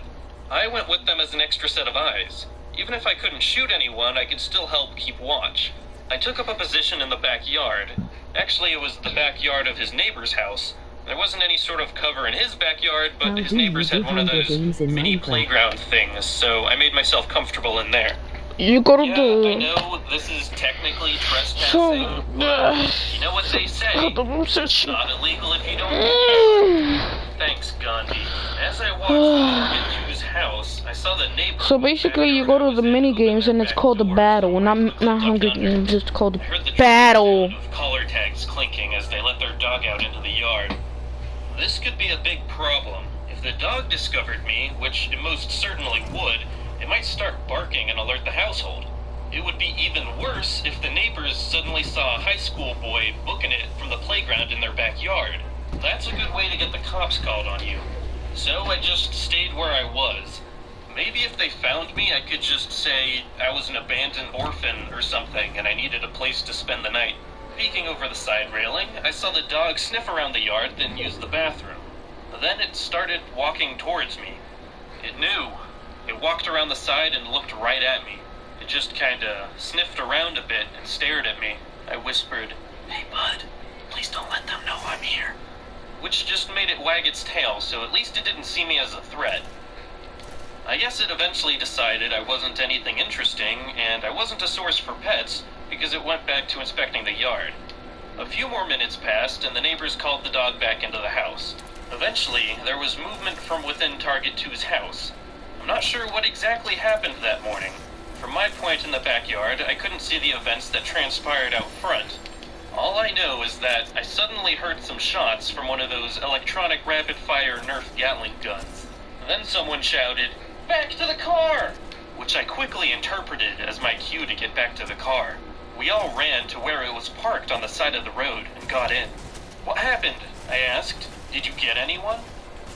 I went with them as an extra set of eyes. Even if I couldn't shoot anyone, I could still help keep watch. I took up a position in the backyard. Actually, it was the backyard of his neighbor's house. There wasn't any sort of cover in his backyard, but his neighbors had one of those mini playground things, so I made myself comfortable in there. You go to I know this is technically trespassing, but you know what they say, it's not illegal if you don't. Thanks, Gandhi. As I walked to his house, I saw the neighbor. So basically, you go to the mini games and it's called the battle, not Hunger Games. It's called the battle. Collar tags clinking as they let their dog out into the yard. This could be a big problem. If the dog discovered me, which it most certainly would, it might start barking and alert the household. It would be even worse if the neighbors suddenly saw a high school boy booking it from the playground in their backyard. That's a good way to get the cops called on you. So I just stayed where I was. Maybe if they found me, I could just say I was an abandoned orphan or something and I needed a place to spend the night. Peeking over the side railing, I saw the dog sniff around the yard, then use the bathroom. Then it started walking towards me. It knew. It walked around the side and looked right at me. It just kinda sniffed around a bit and stared at me. I whispered, "Hey bud, please don't let them know I'm here." Which just made it wag its tail, so at least it didn't see me as a threat. I guess it eventually decided I wasn't anything interesting, and I wasn't a source for pets, because it went back to inspecting the yard. A few more minutes passed, and the neighbors called the dog back into the house. Eventually, there was movement from within Target 2's house. I'm not sure what exactly happened that morning. From my point in the backyard, I couldn't see the events that transpired out front. All I know is that I suddenly heard some shots from one of those electronic rapid-fire Nerf Gatling guns. Then someone shouted, "Back to the car!" which I quickly interpreted as my cue to get back to the car. We all ran to where it was parked on the side of the road and got in. "What happened?" I asked. "Did you get anyone?"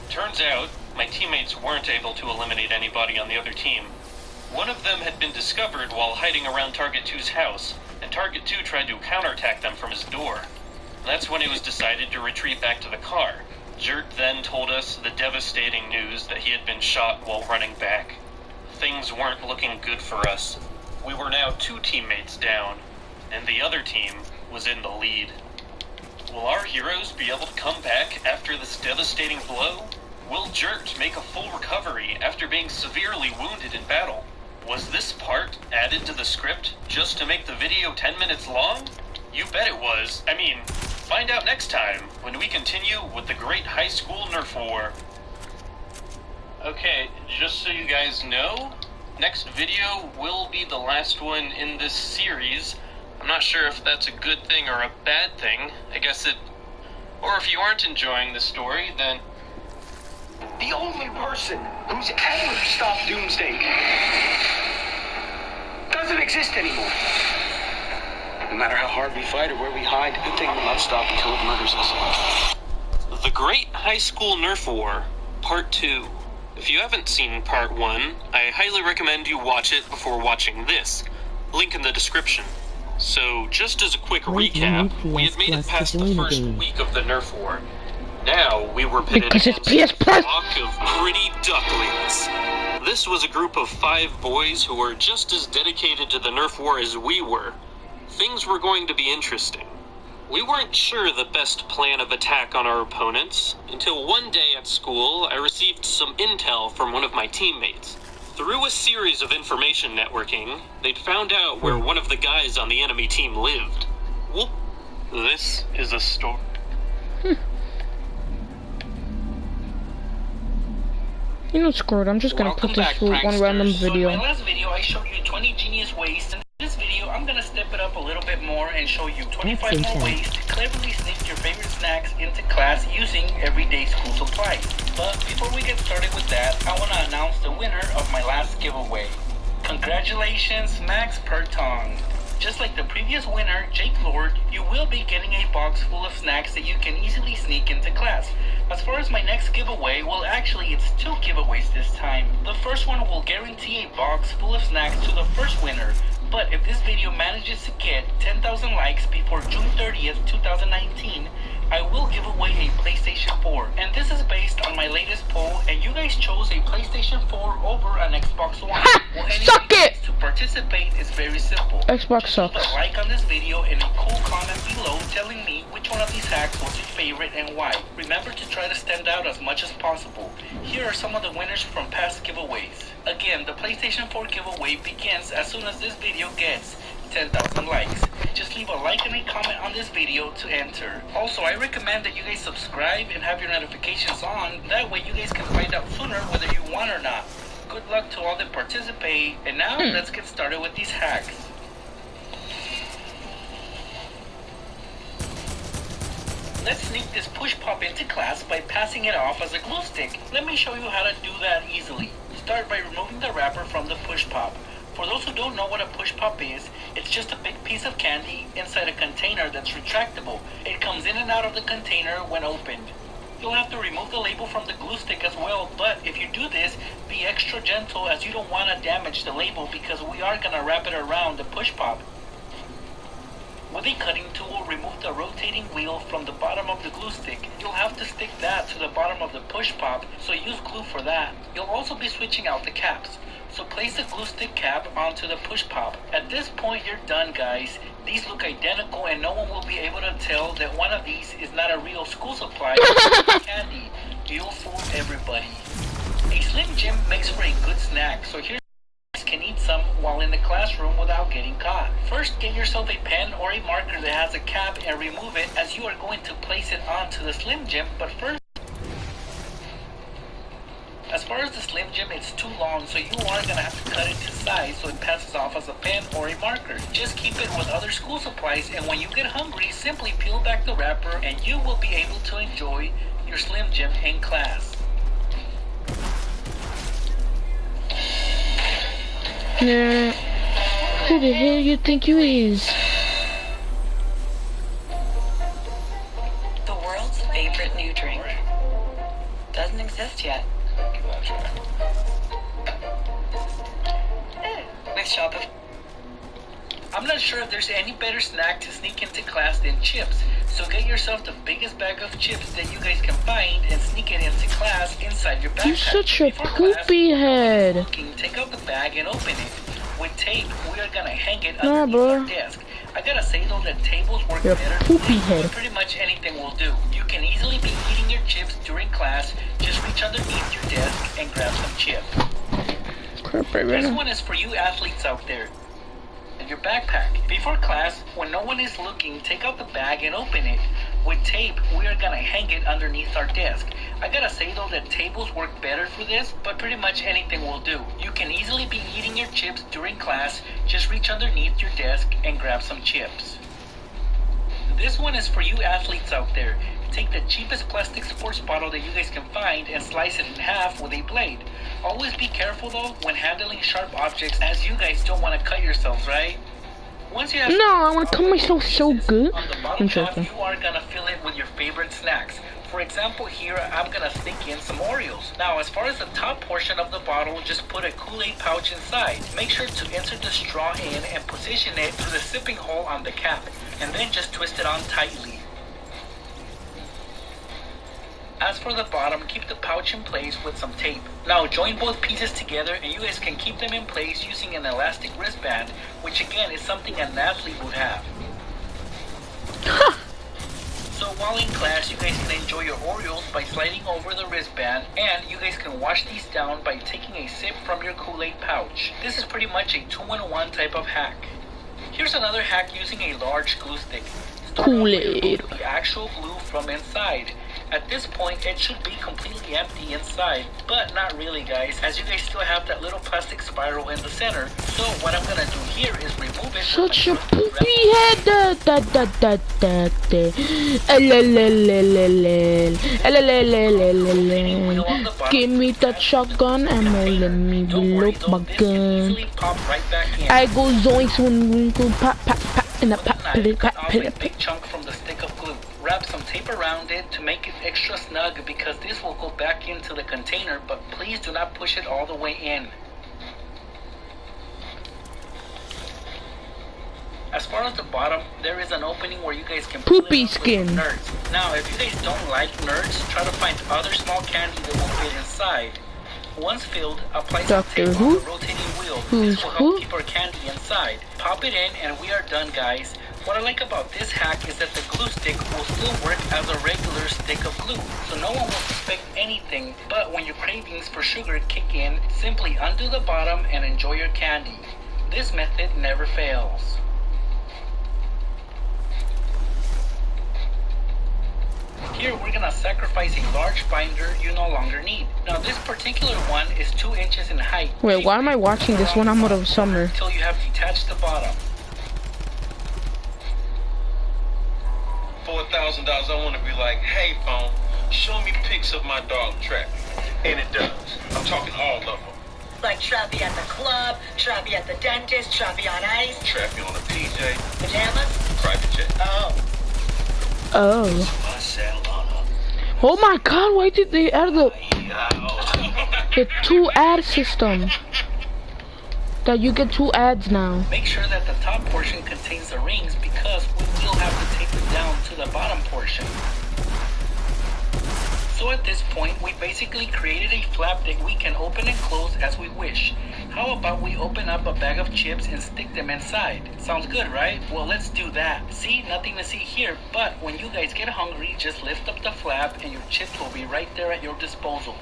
Turns out, my teammates weren't able to eliminate anybody on the other team. One of them had been discovered while hiding around Target 2's house, and Target 2 tried to counterattack them from his door. That's when it was decided to retreat back to the car. Jert then told us the devastating news that he had been shot while running back. Things weren't looking good for us. We were now 2 teammates down, and the other team was in the lead. Will our heroes be able to come back after this devastating blow? Will Jert make a full recovery after being severely wounded in battle? Was this part added to the script just to make the video 10 minutes long? You bet it was. I mean, find out next time when we continue with the Great High School Nerf War. Okay, just so you guys know, next video will be the last one in this series. I'm not sure if that's a good thing or a bad thing. I guess it... Or if you aren't enjoying the story, then... The only person who's ever stopped Doomsday doesn't exist anymore. No matter how hard we fight or where we hide, the thing will not stop until it murders us. The Great High School Nerf War, Part 2. If you haven't seen Part 1, I highly recommend you watch it before watching this. Link in the description. So, just as a quick recap, we had made it past the first week of the Nerf War. Now, we were pitted against a flock of pretty ducklings. This was a group of 5 boys who were just as dedicated to the Nerf War as we were. Things were going to be interesting. We weren't sure the best plan of attack on our opponents, until one day at school I received some intel from one of my teammates. Through a series of information networking, they'd found out where one of the guys on the enemy team lived. Whoop. This is a story. You know, screw it, I'm just gonna put this through one random video. So in my last video, I showed you 20 genius ways. In this video, I'm gonna step it up a little bit more and show you 25 more ways to cleverly sneak your favorite snacks into class using everyday school supplies. But before we get started with that, I wanna announce the winner of my last giveaway. Congratulations, Max Pertong. Just like the previous winner, Jake Lord, you will be getting a box full of snacks that you can easily sneak into class. As far as my next giveaway, well actually it's 2 giveaways this time. The first one will guarantee a box full of snacks to the first winner. But if this video manages to get 10,000 likes before June 30th, 2019, I will give away a PlayStation 4. And this is based on my latest poll, and you guys chose a PlayStation 4 over an Xbox One. Suck it! participate is very simple. Xbox Just sucks. leave a like on this video and a cool comment below telling me which one of these hacks was your favorite and why. Remember to try to stand out as much as possible. Here are some of the winners from past giveaways. Again, the PlayStation 4 giveaway begins as soon as this video gets 10,000 likes. Just leave a like and a comment on this video to enter. Also, I recommend that you guys subscribe and have your notifications on. That way you guys can find out sooner whether you won or not. Good luck to all that participate. And now, let's get started with these hacks. Let's sneak this push pop into class by passing it off as a glue stick. Let me show you how to do that easily. Start by removing the wrapper from the push pop. For those who don't know what a push pop is, it's just a big piece of candy inside a container that's retractable. It comes in and out of the container when opened. You'll have to remove the label from the glue stick as well, but if you do this, be extra gentle as you don't want to damage the label because we are going to wrap it around the push pop. With a cutting tool, remove the rotating wheel from the bottom of the glue stick. You'll have to stick that to the bottom of the push pop, so use glue for that. You'll also be switching out the caps. So place the glue stick cap onto the push pop. At this point, you're done, guys. These look identical and no one will be able to tell that one of these is not a real school supply candy. You'll fool everybody. A Slim Jim makes for a good snack, so here's can eat some while in the classroom without getting caught. First, get yourself a pen or a marker that has a cap and remove it as you are going to place it onto the Slim Jim, but first, as far as the Slim Jim, it's too long, so you are going to have to cut it to size so it passes off as a pen or a marker. Just keep it with other school supplies, and when you get hungry, simply peel back the wrapper and you will be able to enjoy your Slim Jim in class. Nah, who the hell you think you is? The world's favorite new drink doesn't exist yet. With Shopify. I'm not sure if there's any better snack to sneak into class than chips, so get yourself the biggest bag of chips that you guys can find and sneak it into class inside your backpack. You're such a poopy head. Take out the bag and open it. With tape, we are gonna hang it underneath our desk. I gotta say though that tables work better. Poopy head. Pretty much anything will do. You can easily be eating your chips during class. Just reach underneath your desk and grab some chips. This one is for you athletes out there. Your backpack. Before class, when no one is looking, take out the bag and open it. With tape, we are gonna hang it underneath our desk. I gotta say though that tables work better for this, but pretty much anything will do. You can easily be eating your chips during class. Just reach underneath your desk and grab some chips. This one is for you athletes out there. Take the cheapest plastic sports bottle that you guys can find and slice it in half with a blade. Always be careful though when handling sharp objects, as you guys don't want to cut yourselves, right? Once you have I want to cut myself so good. on the bottom half, you are gonna fill it with your favorite snacks. For example, here I'm gonna stick in some Oreos. Now, as far as the top portion of the bottle, just put a Kool-Aid pouch inside. Make sure to insert the straw in and position it through the sipping hole on the cap, and then just twist it on tightly. As for the bottom, keep the pouch in place with some tape. Now join both pieces together and you guys can keep them in place using an elastic wristband, which again is something an athlete would have. So while in class, you guys can enjoy your Oreos by sliding over the wristband, and you guys can wash these down by taking a sip from your Kool-Aid pouch. This is pretty much a 2-in-1 type of hack. Here's another hack using a large glue stick. Kool-Aid. The actual glue from inside. At this point, it should be completely empty inside, but not really, guys, as you guys still have that little plastic spiral in the center. So what I'm gonna do here is remove it. Such a poopy head. Give me that shotgun ammo, let me reload my gun. I go zoinks when we go pop, pop, pop, and a pop, pop, pop, pop. A big chunk from the stick of glue. Wrap some tape around it to make it extra snug because this will go back into the container, but please do not push it all the way in. As far as the bottom, there is an opening where you guys can poopy skin. Nerds. Now, if you guys don't like nerds, try to find other small candy that will fit inside. Once filled, apply some tape on the rotating wheel. This will help keep our candy inside. Pop it in and we are done, guys. What I like about this hack is that the glue stick will still work as a regular stick of glue, so no one will suspect anything. But when your cravings for sugar kick in, simply undo the bottom and enjoy your candy. This method never fails. Here we're gonna sacrifice a large binder you no longer need. Now this particular one is 2 inches in height. Wait, why am I watching this when I'm out of summer? Until you have detached the bottom. For $1,000, I want to be like, hey, phone, show me pics of my dog Trappy. And it does. I'm talking all of them. Like Trappy at the club, Trappy at the dentist, Trappy on ice. Trappy on a PJ. Pajamas? Private jet. Oh. Oh my god, why did they add the 2 ad system? That you get 2 ads now. Make sure that the top portion contains the rings because we will have to tape it down to the bottom portion. So at this point, we basically created a flap that we can open and close as we wish. How about we open up a bag of chips and stick them inside? Sounds good, right? Well, let's do that. See, nothing to see here, but when you guys get hungry, just lift up the flap and your chips will be right there at your disposal.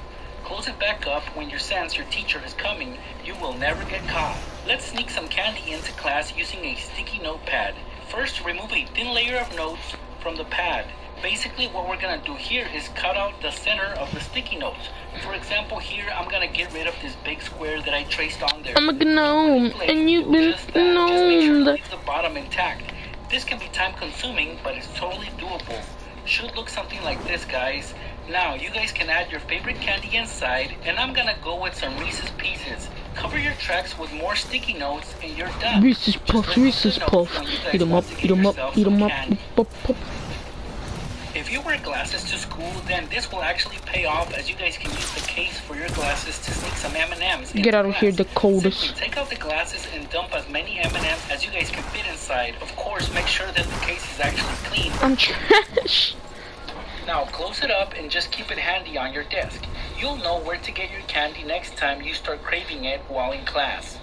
Close it back up when you sense your teacher is coming. You will never get caught. Let's sneak some candy into class using a sticky notepad. First, remove a thin layer of notes from the pad. Basically, what we're gonna do here is cut out the center of the sticky notes. For example, here I'm gonna get rid of this big square that I traced on there. I'm a gnome, and you've been Just make sure to gnomed. leave the bottom intact. This can be time consuming, but it's totally doable. Should look something like this, guys. Now, you guys can add your favorite candy inside, and I'm gonna go with some Reese's Pieces. Cover your tracks with more sticky notes, and you're done. Reese's Puff, Reese's Puff. Eat 'em up, eat 'em up, eat 'em up. Pop, pop. If you wear glasses to school, then this will actually pay off as you guys can use the case for your glasses to sneak some M&Ms. Get out of here, the coldest. Simply take out the glasses and dump as many M&Ms as you guys can fit inside. Of course, make sure that the case is actually clean. I'm trash. Now close it up and just keep it handy on your desk. You'll know where to get your candy next time you start craving it while in class.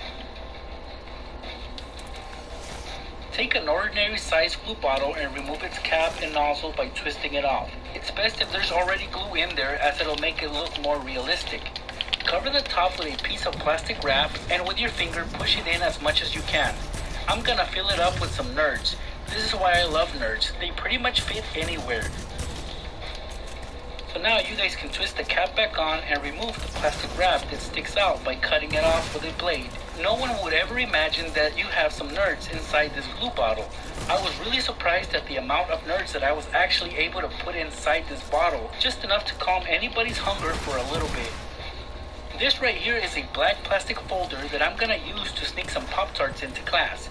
Take an ordinary sized glue bottle and remove its cap and nozzle by twisting it off. It's best if there's already glue in there as it'll make it look more realistic. Cover the top with a piece of plastic wrap and with your finger push it in as much as you can. I'm gonna fill it up with some nerds. This is why I love nerds. They pretty much fit anywhere. So now you guys can twist the cap back on and remove the plastic wrap that sticks out by cutting it off with a blade. No one would ever imagine that you have some nerds inside this glue bottle. I was really surprised at the amount of nerds that I was actually able to put inside this bottle, just enough to calm anybody's hunger for a little bit. This right here is a black plastic folder that I'm gonna use to sneak some Pop-Tarts into class.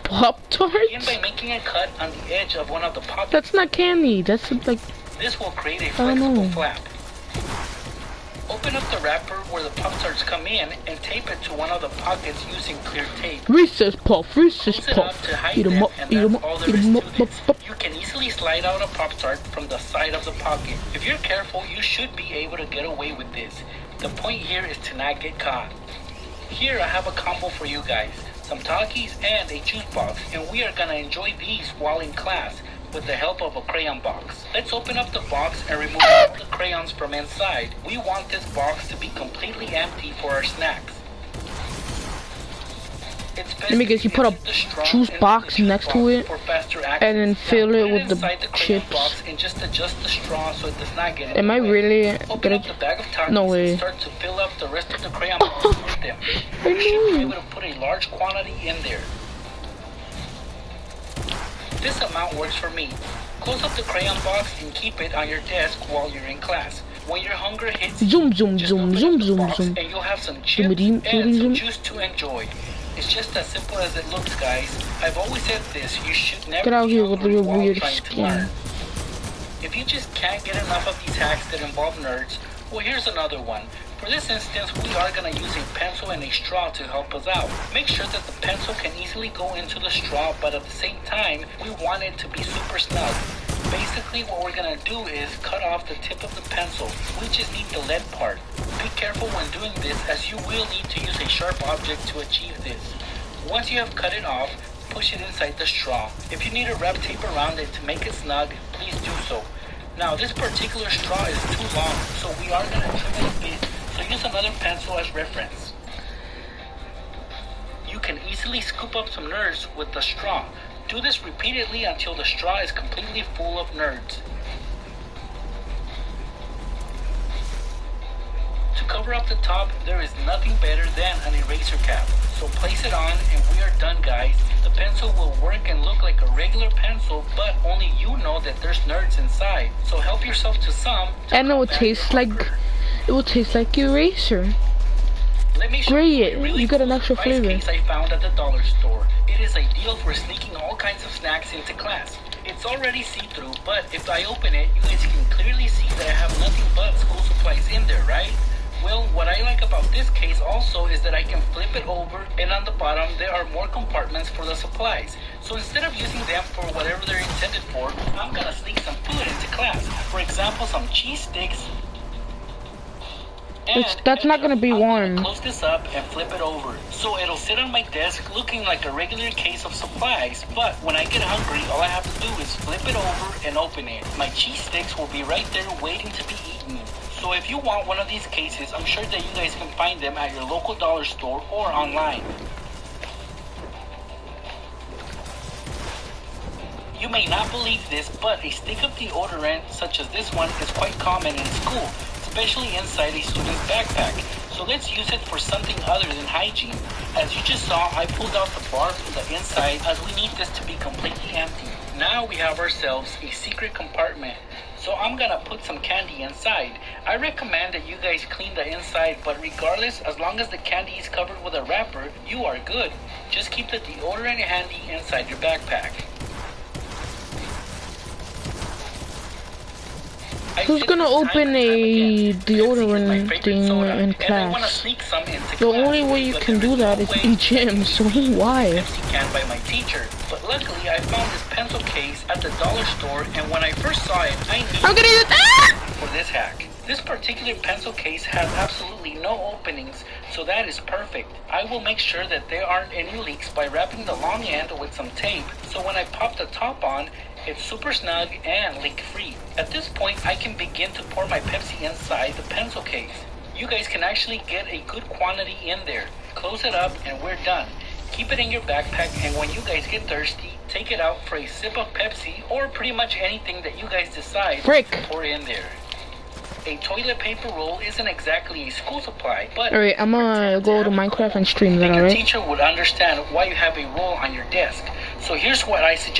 Pop-Tarts? Begin by making a cut on the edge of one of the pockets. That's not candy, that's like... This will create a flexible flap. Open up the wrapper where the Pop-Tarts come in and tape it to one of the pockets using clear tape. Reese's Puff, Reese's Puff. Eat 'em up, eat 'em up, eat 'em up. You can easily slide out a Pop-Tart from the side of the pocket. If you're careful, you should be able to get away with this. The point here is to not get caught. Here I have a combo for you guys. Some Takis and a juice box, and we are gonna enjoy these while in class with the help of a crayon box. Let's open up the box and remove all the crayons from inside. We want this box to be completely empty for our snacks. Let me guess, you put a juice box next to it and then fill it with the chips. And just adjust the straw so it does not get Am I really gonna... No way. Start to fill up the rest of the crayon box with them. You should be able to put a large quantity in there. This amount works for me. Close up the crayon box and keep it on your desk while you're in class. When your hunger hits, zoom, zoom, zoom, zoom, zoom, zoom, and you'll have some chips and some juice to enjoy. It's just as simple as it looks, guys. I've always said this, you should never get out here with your weird skin. skin. If you just can't get enough of these hacks that involve nerds, well, here's another one. For this instance, we are going to use a pencil and a straw to help us out. Make sure that the pencil can easily go into the straw, but at the same time, we want it to be super snug. Basically, what we're gonna do is cut off the tip of the pencil. We just need the lead part. Be careful when doing this, as you will need to use a sharp object to achieve this. Once you have cut it off, push it inside the straw. If you need to wrap tape around it to make it snug, please do so. Now, this particular straw is too long, so we are gonna trim it a bit, so use another pencil as reference. You can easily scoop up some nerds with the straw. Do this repeatedly until the straw is completely full of nerds. To cover up the top, there is nothing better than an eraser cap. So place it on and we are done, guys. The pencil will work and look like a regular pencil, but only you know that there's nerds inside. So help yourself to some. And it will taste like eraser. Let me show Great, you a really you got an cool extra surprise flavor. case I found at the dollar store. It is ideal for sneaking all kinds of snacks into class. It's already see-through, but if I open it, you guys can clearly see that I have nothing but school supplies in there, right? Well, what I like about this case also is that I can flip it over, and on the bottom there are more compartments for the supplies. So instead of using them for whatever they're intended for, I'm gonna sneak some food into class. For example, some cheese sticks. That's not gonna be warm. Close this up and flip it over, so it'll sit on my desk looking like a regular case of supplies. But when I get hungry, all I have to do is flip it over and open it. My cheese sticks will be right there waiting to be eaten. So if you want one of these cases, I'm sure that you guys can find them at your local dollar store or online. You may not believe this, but a stick of deodorant such as this one is quite common in school, especially inside a student's backpack. So let's use it for something other than hygiene. As you just saw, I pulled out the bar from the inside as we need this to be completely empty. Now we have ourselves a secret compartment. So I'm gonna put some candy inside. I recommend that you guys clean the inside, but regardless, as long as the candy is covered with a wrapper, you are good. Just keep the deodorant handy inside your backpack. Who's gonna open a deodorant thing in class? The only way you can do that is in gym, so why? Can by my teacher, but luckily I found this pencil case at the dollar store, and when I first saw it, I knew I'm gonna use it for this hack. This particular pencil case has absolutely no openings, so that is perfect. I will make sure that there aren't any leaks by wrapping the long end with some tape, so when I pop the top on, it's super snug and leak-free. At this point, I can begin to pour my Pepsi inside the pencil case. You guys can actually get a good quantity in there. Close it up and we're done. Keep it in your backpack, and when you guys get thirsty, take it out for a sip of Pepsi or pretty much anything that you guys decide to pour in there. A toilet paper roll isn't exactly a school supply, but alright, I'm gonna go to Minecraft and stream that, your alright? teacher would understand why you have a roll on your desk. So here's what I suggest.